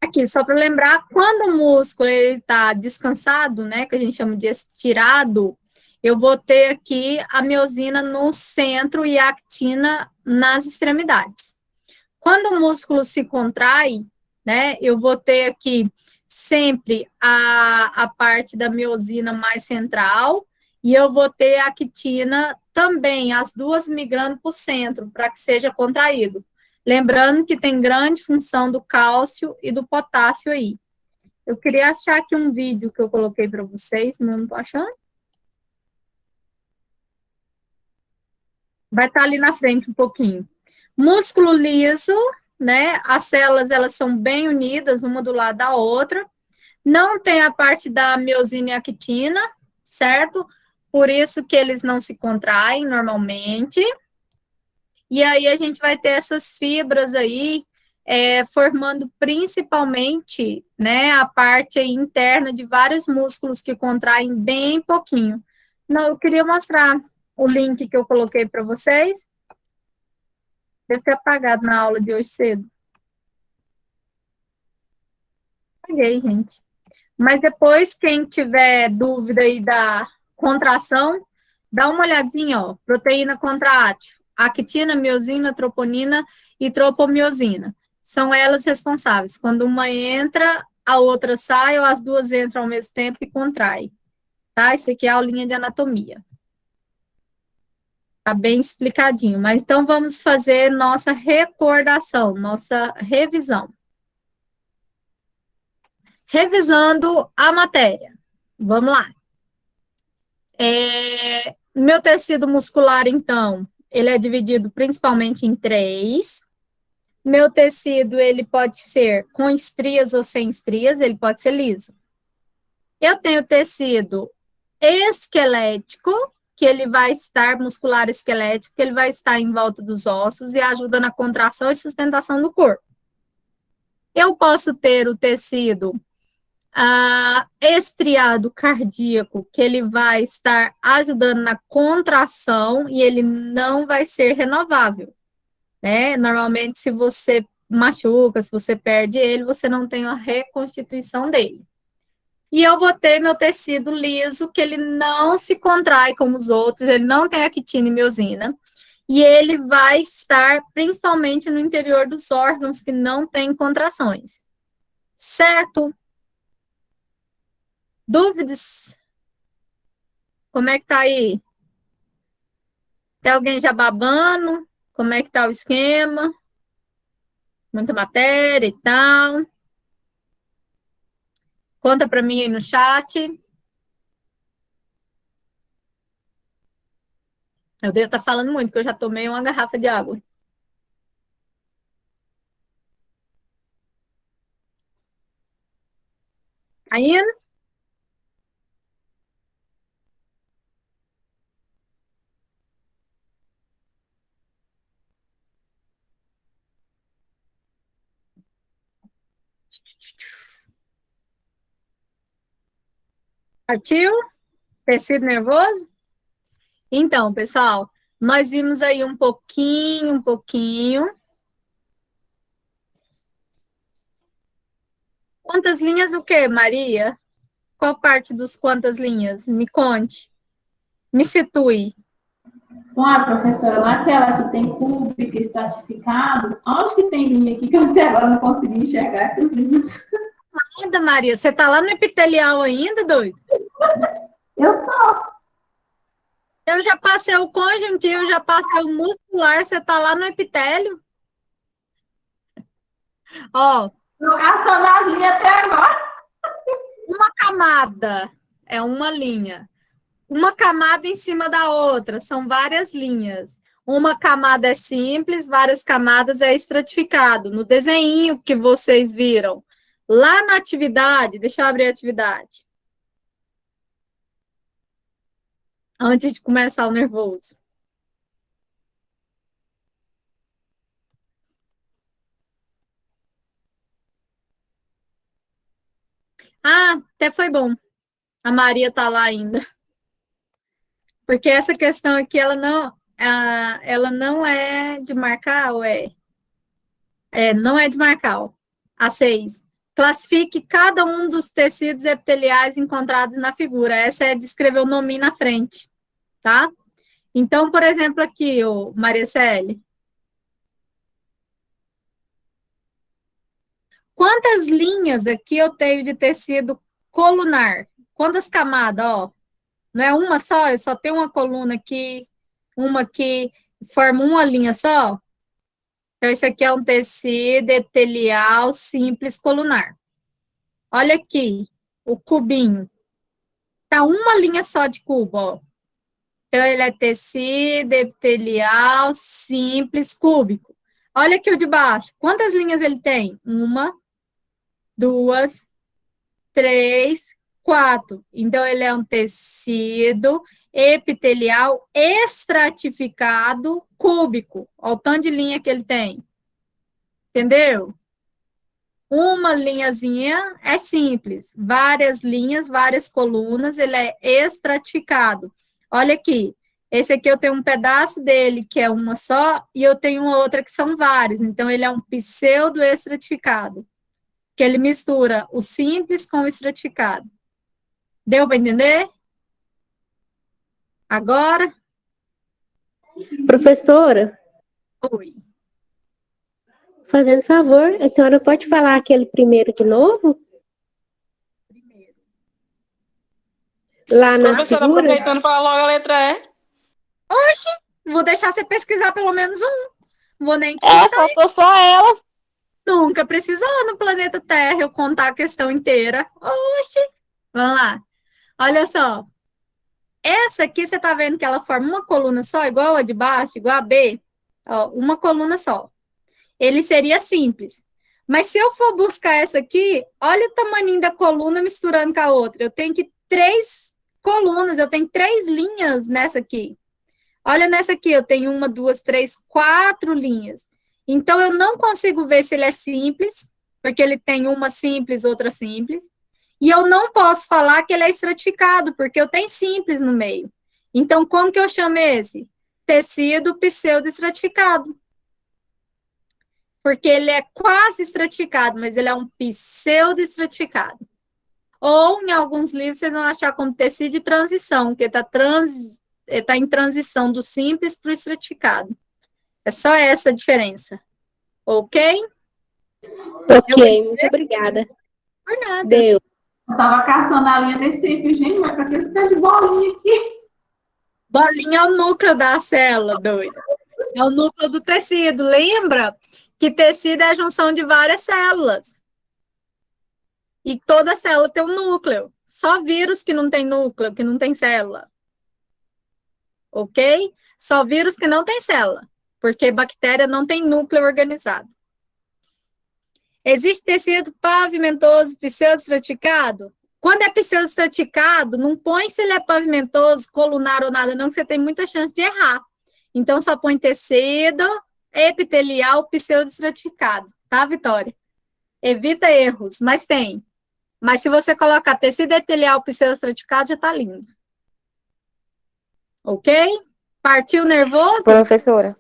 Aqui, só para lembrar, quando o músculo está descansado, né, que a gente chama de estirado, eu vou ter aqui a miosina no centro e a actina nas extremidades. Quando o músculo se contrai, né, eu vou ter aqui sempre a parte da miosina mais central, e eu vou ter a actina também, as duas migrando para o centro, para que seja contraído. Lembrando que tem grande função do cálcio e do potássio aí. Eu queria achar aqui um vídeo que eu coloquei para vocês, não estou achando. Vai estar ali na frente um pouquinho. Músculo liso, né? As células, elas são bem unidas, uma do lado da outra. Não tem a parte da miosina e actina, certo? Por isso que eles não se contraem normalmente. E aí a gente vai ter essas fibras aí, formando principalmente, né, a parte aí interna de vários músculos que contraem bem pouquinho. Não, eu queria mostrar o link que eu coloquei para vocês. Deve ter apagado na aula de hoje cedo. Apaguei, gente. Mas depois, quem tiver dúvida aí da contração, dá uma olhadinha, ó. Proteína contrátil, actina, miosina, troponina e tropomiosina. São elas responsáveis. Quando uma entra, a outra sai, ou as duas entram ao mesmo tempo e contrai. Tá? Isso aqui é a aulinha de anatomia. Tá bem explicadinho. Mas então vamos fazer nossa recordação, nossa revisão. Revisando a matéria. Vamos lá. Meu tecido muscular, então, ele é dividido principalmente em 3. Meu tecido, ele pode ser com estrias ou sem estrias, ele pode ser liso. Eu tenho tecido esquelético, que ele vai estar, muscular esquelético, que ele vai estar em volta dos ossos e ajuda na contração e sustentação do corpo. Eu posso ter o tecido estriado cardíaco, que ele vai estar ajudando na contração e ele não vai ser renovável, né? Normalmente, se você machuca, se você perde ele, você não tem a reconstituição dele. E eu vou ter meu tecido liso, que ele não se contrai como os outros, ele não tem actina e miosina, e ele vai estar principalmente no interior dos órgãos que não tem contrações. Certo? Dúvidas? Como é que tá aí? Tem alguém já babando? Como é que tá o esquema? Muita matéria e tal. Conta para mim aí no chat. Eu devo estar falando muito, porque eu já tomei uma garrafa de água. Ainda? Partiu? Tecido nervoso? Então, pessoal, nós vimos aí um pouquinho. Quantas linhas o quê, Maria? Qual parte dos quantas linhas? Me conte. Me situe. Professora, naquela que tem cúbico estratificado, onde que tem linha aqui que eu até agora não consegui enxergar essas linhas? Ainda, Maria, você tá lá no epitelial ainda, doido? Eu tô. Eu já passei o conjuntivo, já passei o muscular, você tá lá no epitélio. Ó, Trocação das linhas até agora. uma camada é uma linha. Uma camada em cima da outra, são várias linhas. Uma camada é simples, várias camadas é estratificado. No desenho que vocês viram, lá na atividade, deixa eu abrir a atividade. Antes de começar o nervoso. Ah, até foi bom. A Maria tá lá ainda. Porque essa questão aqui, ela não é de marcar, ou é? Não é de marcar, ó. A 6. Classifique cada um dos tecidos epiteliais encontrados na figura. Essa é de escrever o nome na frente, tá? Então, por exemplo, aqui, ó, Maria Célia. Quantas linhas aqui eu tenho de tecido colunar? Quantas camadas, ó? Não é uma só? Eu só tenho uma coluna aqui, uma aqui, forma uma linha só? Então, esse aqui é um tecido epitelial simples colunar. Olha aqui, o cubinho. Tá uma linha só de cubo, ó. Então, ele é tecido epitelial simples cúbico. Olha aqui o de baixo. Quantas linhas ele tem? 1, 2, 3, 4. Então, ele é um tecido epitelial estratificado cúbico. Olha o tanto de linha que ele tem. Entendeu? Uma linhazinha é simples. Várias linhas, várias colunas, ele é estratificado. Olha aqui. Esse aqui eu tenho um pedaço dele, que é uma só, e eu tenho outra que são várias. Então, ele é um pseudo-estratificado, que ele mistura o simples com o estratificado. Deu para entender? Agora? Professora, Oi. fazendo favor, a senhora pode falar aquele primeiro de novo? Lá na Professora, figura? aproveitando, fala logo a letra E. Vou deixar você pesquisar pelo menos um. Vou nem te É, deixar. faltou só ela. Nunca precisou no planeta Terra eu contar a questão inteira. Oxi! Vamos lá. Olha só. Essa aqui, você tá vendo que ela forma uma coluna só, igual a de baixo, igual a B? Ó, uma coluna só. Ele seria simples. Mas se eu for buscar essa aqui, olha o tamanho da coluna misturando com a outra. Eu tenho que 3 colunas, eu tenho 3 linhas nessa aqui. Olha nessa aqui, eu tenho 1, 2, 3, 4 linhas. Então, eu não consigo ver se ele é simples, porque ele tem uma simples, outra simples. E eu não posso falar que ele é estratificado, porque eu tenho simples no meio. Então, como que eu chamo esse? Tecido pseudo-estratificado. Porque ele é quase estratificado, mas ele é um pseudo-estratificado. Ou, em alguns livros, vocês vão achar como tecido de transição, que está em transição do simples para o estratificado. É só essa a diferença. Ok? Ok, muito obrigada. Por nada. Deu. Eu tava caçando a linha desse sempre, gente, mas pra que esse pé de bolinha aqui? Bolinha é o núcleo da célula, doida. É o núcleo do tecido. Lembra que tecido é a junção de várias células. E toda célula tem um núcleo. Só vírus que não tem núcleo, que não tem célula. Ok? Só vírus que não tem célula. Porque bactéria não tem núcleo organizado. Existe tecido pavimentoso pseudoestratificado? Quando é pseudoestratificado, não põe se ele é pavimentoso, colunar ou nada, não, que você tem muita chance de errar. Então, só põe tecido epitelial pseudoestratificado, tá, Vitória? Evita erros, mas tem. Mas se você colocar tecido epitelial pseudoestratificado, já tá lindo. Ok? Partiu nervoso? Professora,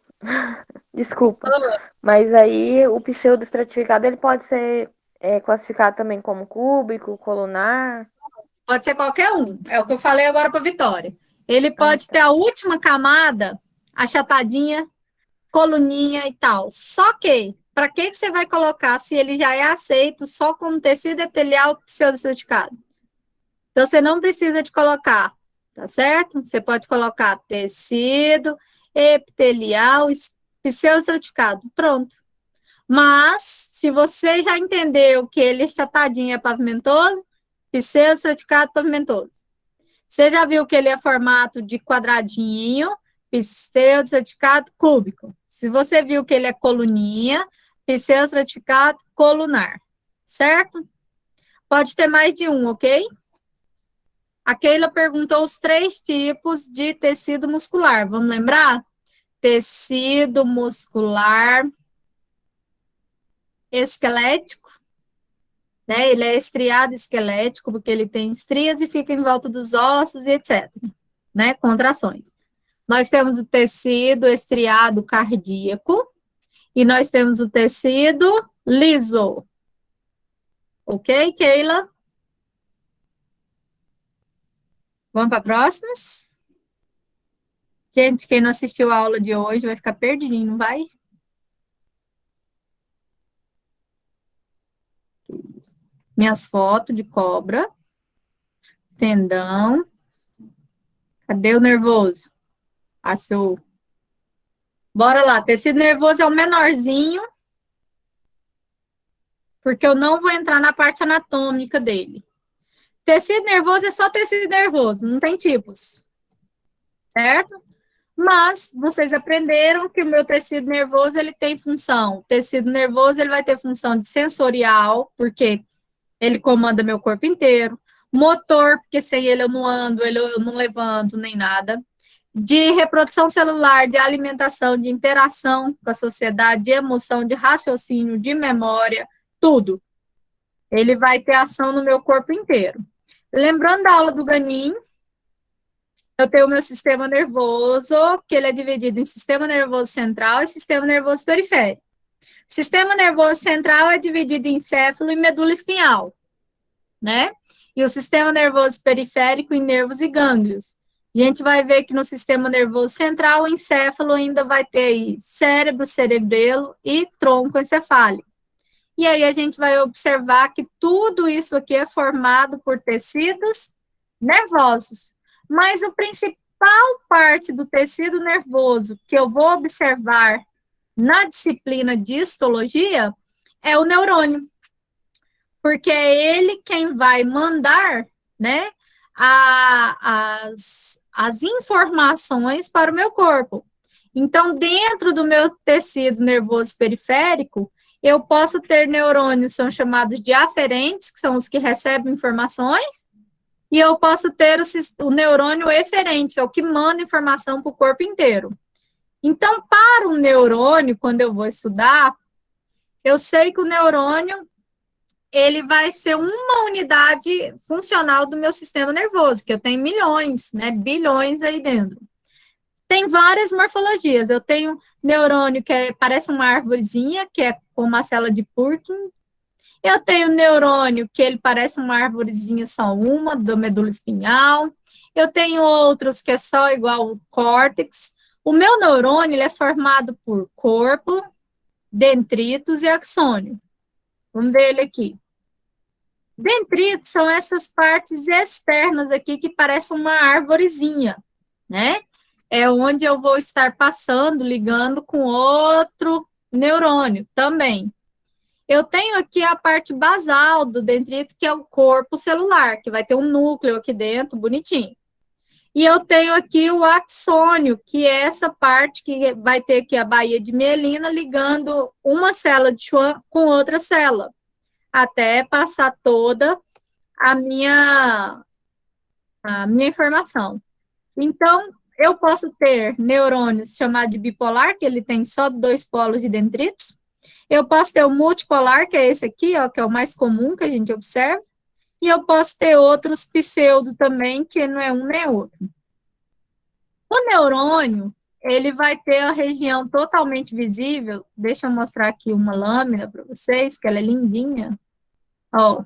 desculpa, mas aí o pseudo-estratificado ele pode ser classificado também como cúbico, colunar. Pode ser qualquer um. É o que eu falei agora para Vitória. Ele pode ter a última camada achatadinha, coluninha e tal. Só que, para que você vai colocar se ele já é aceito só como tecido epitelial pseudoestratificado? Então, você não precisa de colocar tá certo? Você pode colocar tecido epitelial pseudoestratificado, pronto. Mas, se você já entendeu que ele é achatadinho e é pavimentoso, pseudoestraticado pavimentoso. Você já viu que ele é formato de quadradinho, pseudoestraticado cúbico. Se você viu que ele é coluninha, pseudoestratificado colunar, certo? Pode ter mais de um, ok? A Keila perguntou os 3 tipos de tecido muscular. Vamos lembrar? Tecido muscular esquelético, né? Ele é estriado esquelético, porque ele tem estrias e fica em volta dos ossos e etc., né? Contrações. Nós temos o tecido estriado cardíaco e nós temos o tecido liso. Ok, Keila? Vamos para próximas? Gente, quem não assistiu a aula de hoje vai ficar perdidinho, não vai? Minhas fotos de cobra. Tendão. Cadê o nervoso? Passou. Bora lá. Tecido nervoso é o menorzinho, porque eu não vou entrar na parte anatômica dele. Tecido nervoso é só tecido nervoso, não tem tipos. Certo? Mas vocês aprenderam que o meu tecido nervoso, ele tem função. O tecido nervoso, ele vai ter função de sensorial, porque ele comanda meu corpo inteiro. Motor, porque sem ele eu não ando, eu não levanto, nem nada. De reprodução celular, de alimentação, de interação com a sociedade, de emoção, de raciocínio, de memória, tudo. Ele vai ter ação no meu corpo inteiro. Lembrando da aula do Ganin, eu tenho o meu sistema nervoso, que ele é dividido em sistema nervoso central e sistema nervoso periférico. Sistema nervoso central é dividido em encéfalo e medula espinhal, né? E o sistema nervoso periférico em nervos e gânglios. A gente vai ver que no sistema nervoso central, o encéfalo ainda vai ter aí cérebro, cerebelo e tronco encefálico. E aí a gente vai observar que tudo isso aqui é formado por tecidos nervosos. Mas a principal parte do tecido nervoso que eu vou observar na disciplina de histologia é o neurônio. Porque é ele quem vai mandar, né, as informações para o meu corpo. Então, dentro do meu tecido nervoso periférico, eu posso ter neurônios, são chamados de aferentes, que são os que recebem informações, e eu posso ter o neurônio eferente, que é o que manda informação para o corpo inteiro. Então, para o neurônio, quando eu vou estudar, eu sei que o neurônio, ele vai ser uma unidade funcional do meu sistema nervoso, que eu tenho milhões, né, bilhões aí dentro. Tem várias morfologias. Eu tenho neurônio que parece uma árvorezinha, que é como uma célula de Purkin. Eu tenho neurônio que ele parece uma árvorezinha só uma, do medula espinhal. Eu tenho outros que é só igual o córtex. O meu neurônio, ele é formado por corpo, dendritos e axônio. Vamos ver ele aqui. Dendritos são essas partes externas aqui que parecem uma árvorezinha, né? É onde eu vou estar passando, ligando com outro neurônio também. Eu tenho aqui a parte basal do dendrito, que é o corpo celular, que vai ter um núcleo aqui dentro, bonitinho. E eu tenho aqui o axônio, que é essa parte que vai ter aqui a baía de mielina ligando uma célula de Schwann com outra célula, até passar toda a minha informação. Então, eu posso ter neurônios chamados de bipolar, que ele tem só 2 polos de dendritos. Eu posso ter o multipolar, que é esse aqui, ó, que é o mais comum que a gente observa. E eu posso ter outros pseudo também, que não é um nem outro. O neurônio, ele vai ter a região totalmente visível. Deixa eu mostrar aqui uma lâmina para vocês, que ela é lindinha. Ó.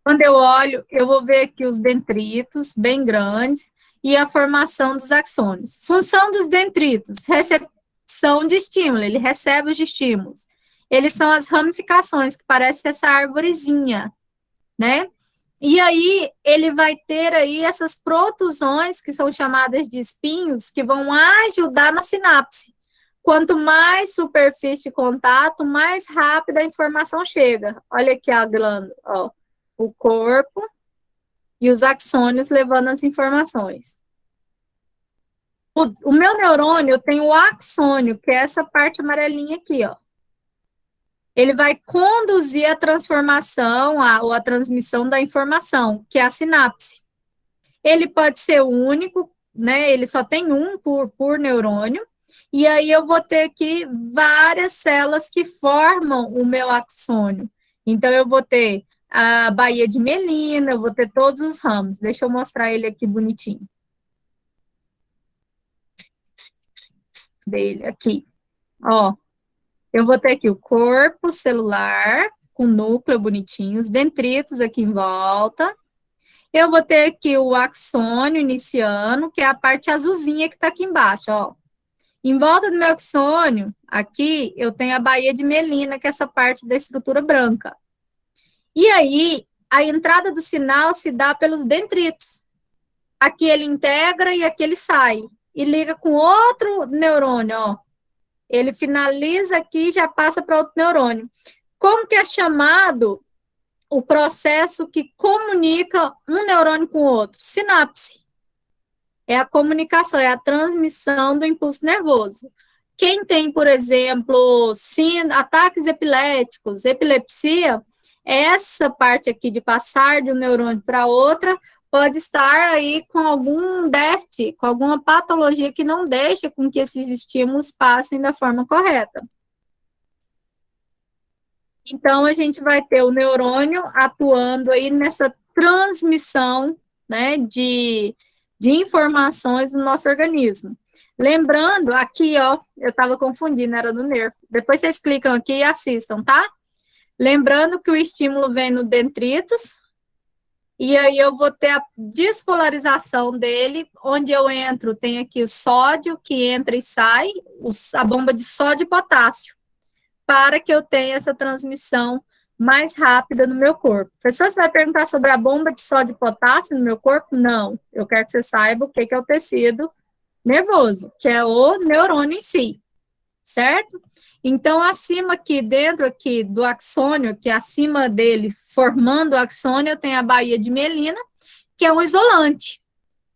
Quando eu olho, eu vou ver aqui os dendritos bem grandes e a formação dos axônios. Função dos dendritos, recepção de estímulo, ele recebe os estímulos. Eles são as ramificações, que parece essa árvorezinha, né? E aí, ele vai ter aí essas protusões, que são chamadas de espinhos, que vão ajudar na sinapse. Quanto mais superfície de contato, mais rápido a informação chega. Olha aqui a glândula, ó, o corpo e os axônios levando as informações. O meu neurônio tem o axônio, que é essa parte amarelinha aqui, ó. Ele vai conduzir a transformação ou a transmissão da informação, que é a sinapse. Ele pode ser único, né? Ele só tem um por neurônio, e aí eu vou ter aqui várias células que formam o meu axônio. Então, eu vou ter a baía de mielina, eu vou ter todos os ramos. Deixa eu mostrar ele aqui bonitinho. Dele aqui, ó. Eu vou ter aqui o corpo celular, com núcleo bonitinho, os dendritos aqui em volta. Eu vou ter aqui o axônio iniciando, que é a parte azulzinha que está aqui embaixo, ó. Em volta do meu axônio, aqui, eu tenho a baía de mielina, que é essa parte da estrutura branca. E aí, a entrada do sinal se dá pelos dendritos. Aqui ele integra e aqui ele sai. E liga com outro neurônio, ó. Ele finaliza aqui e já passa para outro neurônio. Como que é chamado o processo que comunica um neurônio com o outro? Sinapse. É a comunicação, é a transmissão do impulso nervoso. Quem tem, por exemplo, ataques epiléticos, epilepsia, essa parte aqui de passar de um neurônio para outra pode estar aí com algum déficit, com alguma patologia que não deixa com que esses estímulos passem da forma correta. Então, a gente vai ter o neurônio atuando aí nessa transmissão, né, de informações do nosso organismo. Lembrando, aqui, ó, eu estava confundindo, era do nervo. Depois vocês clicam aqui e assistam, tá? Lembrando que o estímulo vem no dendritos, e aí eu vou ter a despolarização dele, onde eu entro, tem aqui o sódio que entra e sai, a bomba de sódio e potássio, para que eu tenha essa transmissão mais rápida no meu corpo. Professor, você vai perguntar sobre a bomba de sódio e potássio no meu corpo? Não, eu quero que você saiba o que é o tecido nervoso, que é o neurônio em si, certo? Então, acima aqui, dentro aqui do axônio, que acima dele, formando o axônio, eu tenho a baía de mielina, que é um isolante.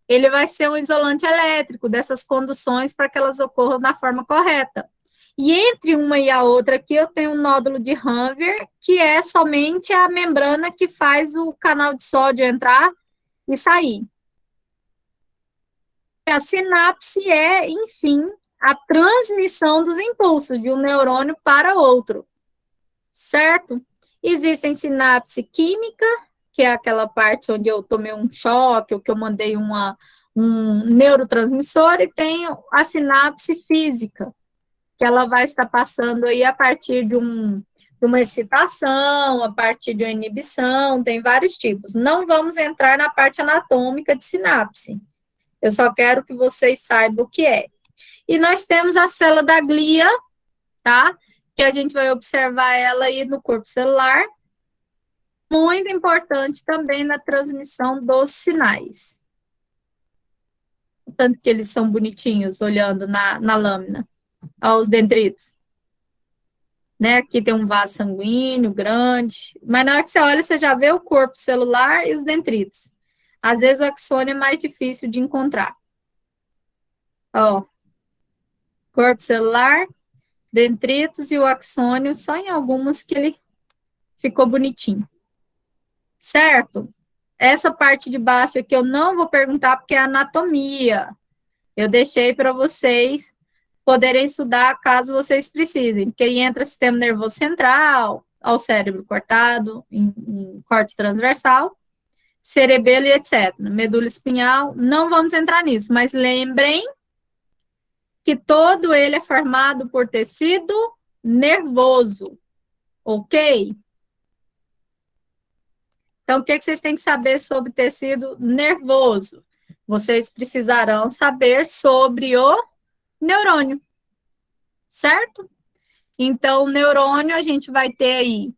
Ele vai ser um isolante elétrico dessas conduções para que elas ocorram da forma correta. E entre uma e a outra aqui, eu tenho um nódulo de Hanver, que é somente a membrana que faz o canal de sódio entrar e sair. A sinapse é, enfim, a transmissão dos impulsos de um neurônio para outro, certo? Existem sinapse química, que é aquela parte onde eu tomei um choque, ou que eu mandei um neurotransmissor, e tem a sinapse física, que ela vai estar passando aí a partir de uma excitação, a partir de uma inibição, tem vários tipos. Não vamos entrar na parte anatômica de sinapse. Eu só quero que vocês saibam o que é. E nós temos a célula da glia, tá? Que a gente vai observar ela aí no corpo celular. Muito importante também na transmissão dos sinais. Tanto que eles são bonitinhos, olhando na lâmina. Olha os dendritos. Né? Aqui tem um vaso sanguíneo grande. Mas na hora que você olha, você já vê o corpo celular e os dendritos. Às vezes o axônio é mais difícil de encontrar. Ó. Corpo celular, dendritos e o axônio, só em algumas que ele ficou bonitinho. Certo? Essa parte de baixo aqui eu não vou perguntar porque é anatomia. Eu deixei para vocês poderem estudar caso vocês precisem, porque aí entra sistema nervoso central, ao cérebro cortado, em corte transversal, cerebelo e etc. Medula espinhal, não vamos entrar nisso, mas lembrem que todo ele é formado por tecido nervoso, ok? Então, o que vocês têm que saber sobre tecido nervoso? Vocês precisarão saber sobre o neurônio, certo? Então, o neurônio, a gente vai ter aí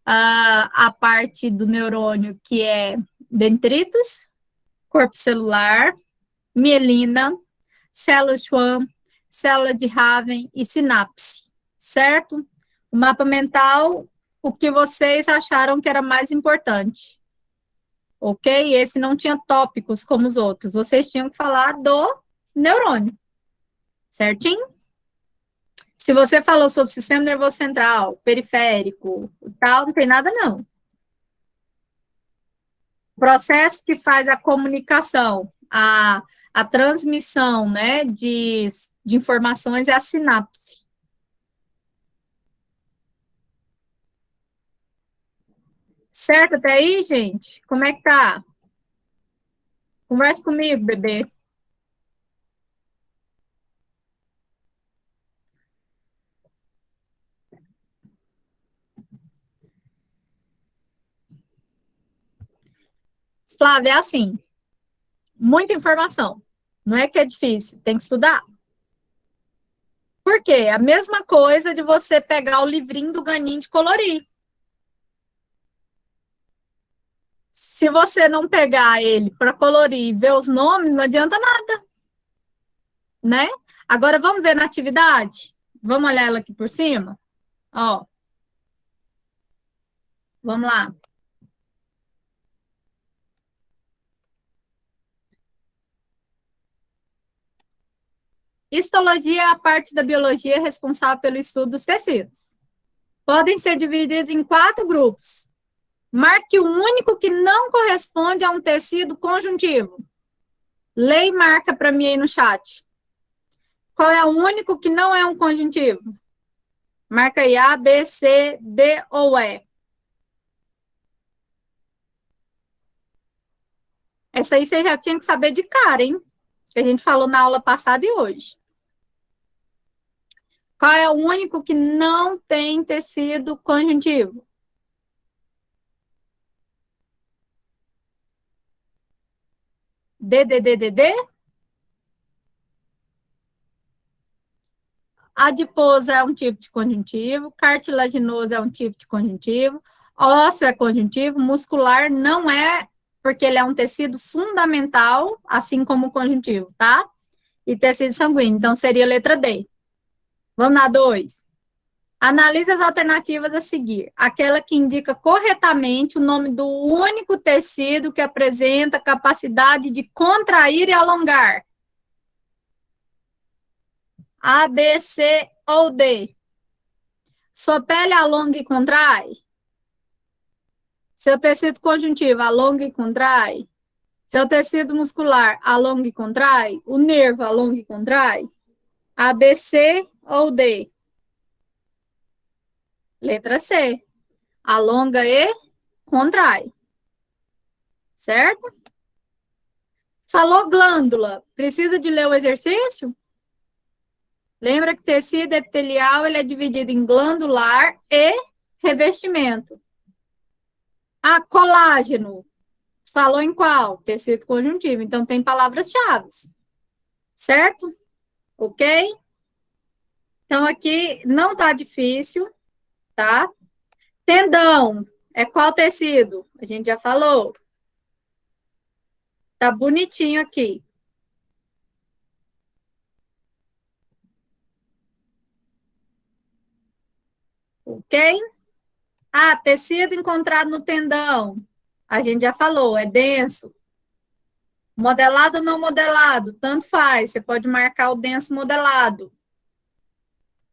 a parte do neurônio que é dendritos, corpo celular, mielina, célula Schwann, célula de Raven e sinapse, certo? O mapa mental, o que vocês acharam que era mais importante, ok? Esse não tinha tópicos como os outros, vocês tinham que falar do neurônio, certinho? Se você falou sobre sistema nervoso central, periférico, tal, não tem nada não. O processo que faz a comunicação, a transmissão, né, de informações é a sinapse. Certo até aí, gente? Como é que tá? Conversa comigo, bebê. Flávia, é assim, muita informação. Não é que é difícil, tem que estudar. Por quê? A mesma coisa de você pegar o livrinho do Ganin de colorir. Se você não pegar ele para colorir e ver os nomes, não adianta nada, né? Agora, vamos ver na atividade? Vamos olhar ela aqui por cima? Ó. Vamos lá. Histologia é a parte da biologia responsável pelo estudo dos tecidos. Podem ser divididos em 4 grupos. Marque o único que não corresponde a um tecido conjuntivo. Lê e marca para mim aí no chat. Qual é o único que não é um conjuntivo? Marca aí A, B, C, D ou E. Essa aí você já tinha que saber de cara, hein? Que a gente falou na aula passada e hoje. Qual é o único que não tem tecido conjuntivo? D. Adiposo é um tipo de conjuntivo, cartilaginoso é um tipo de conjuntivo, ósseo é conjuntivo, muscular não é, porque ele é um tecido fundamental, assim como o conjuntivo, tá? E tecido sanguíneo, então seria a letra D. Vamos na 2. Analise as alternativas a seguir. Aquela que indica corretamente o nome do único tecido que apresenta capacidade de contrair e alongar. A, B, C ou D? Sua pele alonga e contrai? Seu tecido conjuntivo alonga e contrai? Seu tecido muscular alonga e contrai? O nervo alonga e contrai? A, B, C ou D? Letra C. Alonga e contrai. Certo? Falou glândula. Precisa de ler o exercício? Lembra que tecido epitelial ele é dividido em glandular e revestimento. Ah, colágeno. Falou em qual? Tecido conjuntivo. Então, tem palavras-chave. Certo? Ok? Então, aqui não tá difícil, tá? Tendão. É qual tecido? A gente já falou. Tá bonitinho aqui. Ok? Ah, tecido encontrado no tendão. A gente já falou, é denso. Modelado ou não modelado, tanto faz. Você pode marcar o denso modelado.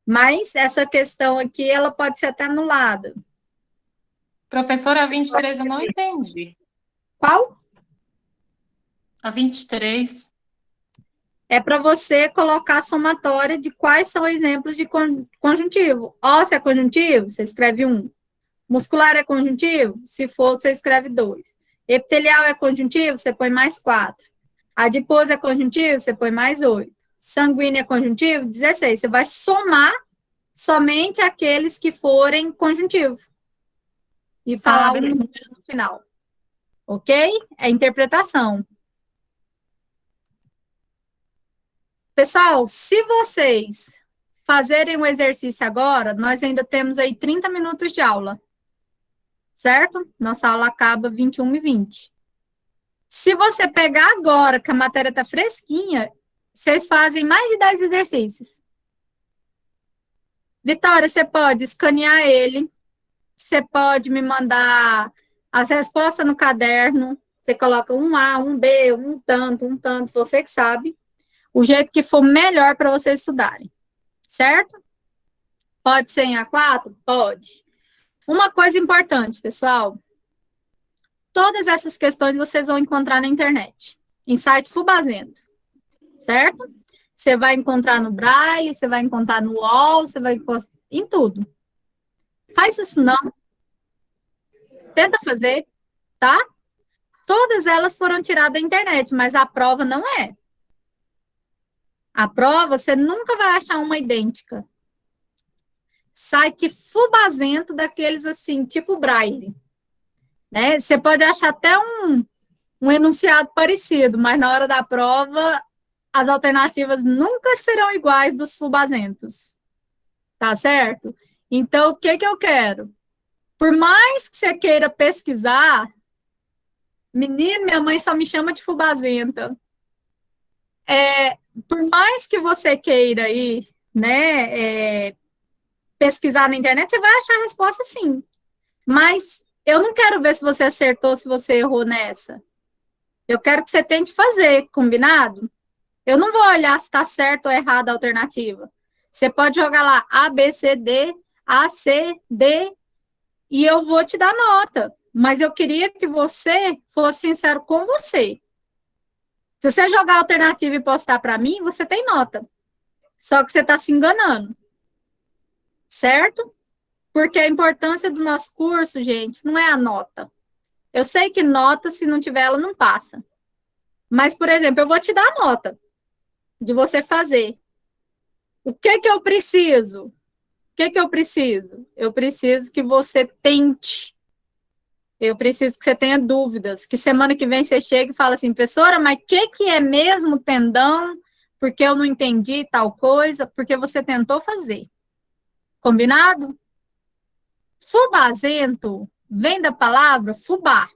Mas essa questão aqui, ela pode ser até anulada. Professora, a 23 eu não entendi. Qual? A 23. É para você colocar a somatória de quais são exemplos de conjuntivo. Ósseo é conjuntivo? Você escreve 1. Muscular é conjuntivo? Se for, você escreve 2. Epitelial é conjuntivo? Você põe mais 4. Adiposo é conjuntivo? Você põe mais 8. Sanguíneo é conjuntivo? 16. Você vai somar somente aqueles que forem conjuntivo. E falar o número no final. Ok? É interpretação. Pessoal, se vocês fazerem o exercício agora, nós ainda temos aí 30 minutos de aula. Certo? Nossa aula acaba 21h20. Se você pegar agora, que a matéria está fresquinha, vocês fazem mais de 10 exercícios. Vitória, você pode escanear ele, você pode me mandar as respostas no caderno, você coloca um A, um B, um tanto, você que sabe, o jeito que for melhor para vocês estudarem, certo? Pode ser em A4? Pode. Uma coisa importante, pessoal, todas essas questões vocês vão encontrar na internet, em site Fubazendo, certo? Você vai encontrar no Braille, você vai encontrar no UOL, você vai encontrar em tudo. Faz isso não. Tenta fazer, tá? Todas elas foram tiradas da internet, mas a prova não é. A prova, você nunca vai achar uma idêntica. Site Fubazento daqueles assim, tipo Braille. Né? Você pode achar até um enunciado parecido, mas na hora da prova, as alternativas nunca serão iguais dos Fubazentos. Tá certo? Então, o que eu quero? Por mais que você queira pesquisar, menino, minha mãe só me chama de Fubazenta. Por mais que você queira ir, né, pesquisar na internet, você vai achar a resposta sim. Mas eu não quero ver se você acertou, se você errou nessa. Eu quero que você tente fazer, combinado? Eu não vou olhar se está certo ou errado a alternativa. Você pode jogar lá A, B, C, D, A, C, D, e eu vou te dar nota. Mas eu queria que você fosse sincero com você. Se você jogar a alternativa e postar para mim, você tem nota. Só que você está se enganando. Certo? Porque a importância do nosso curso, gente, não é a nota. Eu sei que nota, se não tiver, ela não passa. Mas, por exemplo, eu vou te dar a nota de você fazer. O que eu preciso? O que eu preciso? Eu preciso que você tente. Eu preciso que você tenha dúvidas. Que semana que vem você chega e fala assim, professora, mas o que é mesmo tendão? Porque eu não entendi tal coisa, porque você tentou fazer. Combinado? Fubazento vem da palavra fubá.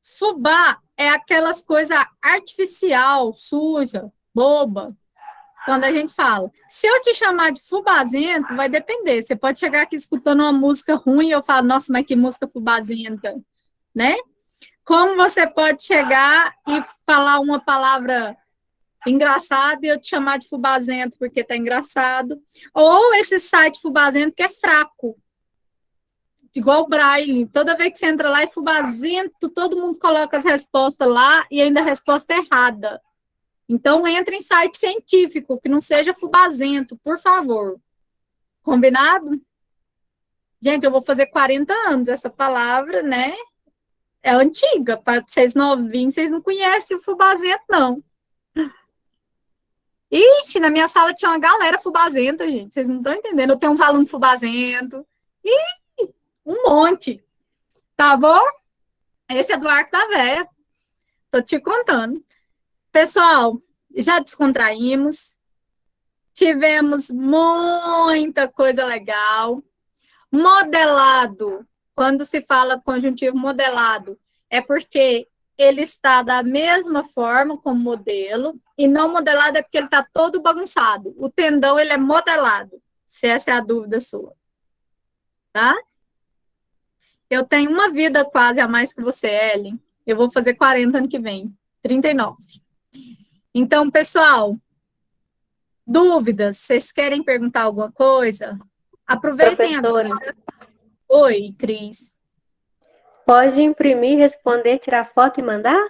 Fubá é aquelas coisas artificial, suja, boba. Quando a gente fala, se eu te chamar de fubazento, vai depender. Você pode chegar aqui escutando uma música ruim e eu falo, nossa, mas que música fubazenta, né? Como você pode chegar e falar uma palavra engraçada e eu te chamar de fubazento porque tá engraçado. Ou esse site fubazento que é fraco. Igual o Braille. Toda vez que você entra lá é fubazento, todo mundo coloca as respostas lá e ainda a resposta é errada. Então, entre em site científico, que não seja fubazento, por favor. Combinado? Gente, eu vou fazer 40 anos. Essa palavra, né, é antiga. Para vocês novinhos, vocês não conhecem o fubazento, não. Ixi, na minha sala tinha uma galera fubazenta, gente. Vocês não estão entendendo. Eu tenho uns alunos fubazentos. Ih, um monte. Tá bom? Esse é do Arco da Véia. Tô te contando. Pessoal, já descontraímos, tivemos muita coisa legal. Modelado, quando se fala conjuntivo modelado, é porque ele está da mesma forma como modelo, e não modelado é porque ele está todo bagunçado. O tendão, ele é modelado, se essa é a dúvida sua. Tá? Eu tenho uma vida quase a mais que você, Ellen. Eu vou fazer 40 ano que vem, 39. Então, pessoal, dúvidas? Vocês querem perguntar alguma coisa? Aproveitem Professora, agora. Oi, Cris. pode imprimir, responder, tirar foto e mandar?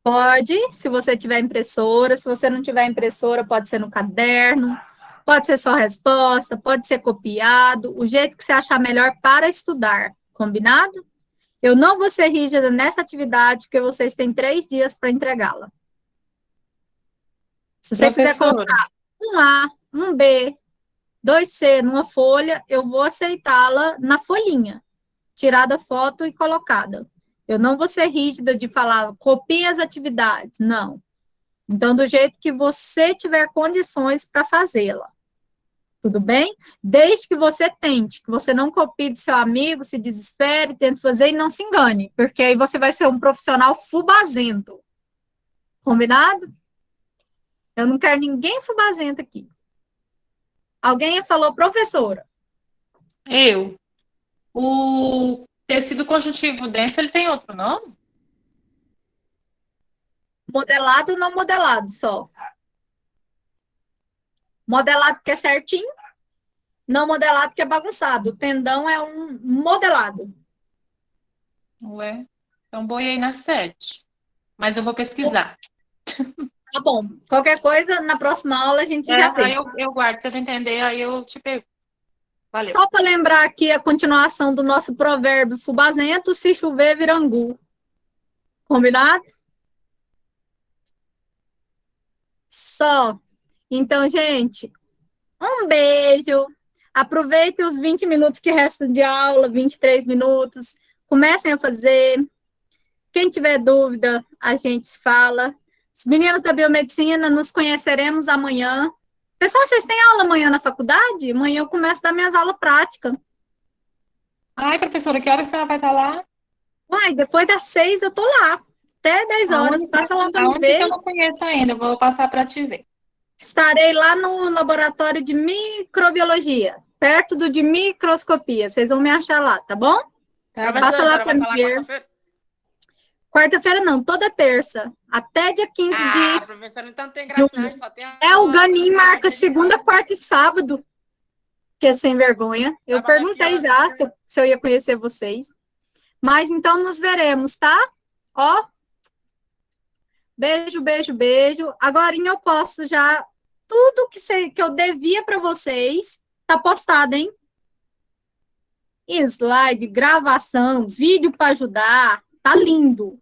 Pode, se você tiver impressora. Se você não tiver impressora, pode ser no caderno. Pode ser só resposta, pode ser copiado. O jeito que você achar melhor para estudar. Combinado? Eu não vou ser rígida nessa atividade, porque vocês têm 3 dias para entregá-la. Se você quiser colocar um A, um B, 2C numa folha, eu vou aceitá-la na folhinha, tirada foto e colocada. Eu não vou ser rígida de falar, copie as atividades, não. Então, do jeito que você tiver condições para fazê-la. Tudo bem? Desde que você tente, que você não copie do seu amigo, se desespere, tente fazer e não se engane, porque aí você vai ser um profissional fubazento. Combinado? Eu não quero ninguém fubazento aqui. Alguém falou, professora? Eu. O tecido conjuntivo denso, ele tem outro nome? Modelado ou não modelado só? Modelado que é certinho, não modelado que é bagunçado. O tendão é um modelado. Ué, então boiei na 7. Mas eu vou pesquisar. Tá bom. Qualquer coisa, na próxima aula a gente já vê. Aí eu guardo, se eu não entender, aí eu te pergunto. Valeu. Só para lembrar aqui a continuação do nosso provérbio fubazento, se chover, vira angu. Combinado? Só. Então, gente, um beijo. Aproveitem os 20 minutos que restam de aula, 23 minutos. Comecem a fazer. Quem tiver dúvida, a gente fala. Os meninos da biomedicina, nos conheceremos amanhã. Pessoal, vocês têm aula amanhã na faculdade? Amanhã eu começo a dar minhas aulas práticas. Ai, professora, que hora que a senhora vai estar lá? Uai, depois das 6 eu tô lá. Até 10 horas. Passa lá para me Aonde que ver. eu não conheço ainda, eu vou passar para te ver. Estarei lá no laboratório de microbiologia, perto do de microscopia. Vocês vão me achar lá, tá bom? Tá, Passa lá vai para estar me lá ver. quarta-feira? Quarta-feira não, toda terça. Até dia 15 Ah, de... professor, então não tem graça, não. Só tem É, o aula, Ganim professor, marca aquele segunda, não. quarta e sábado. Que é sem vergonha. Eu Sábado aqui, perguntei ó. já se eu ia conhecer vocês. Mas então nos veremos, tá? Ó. Beijo, beijo, beijo. Agora eu posto já tudo que eu devia para vocês. Tá postado, hein? Slide, gravação, vídeo para ajudar. Tá lindo.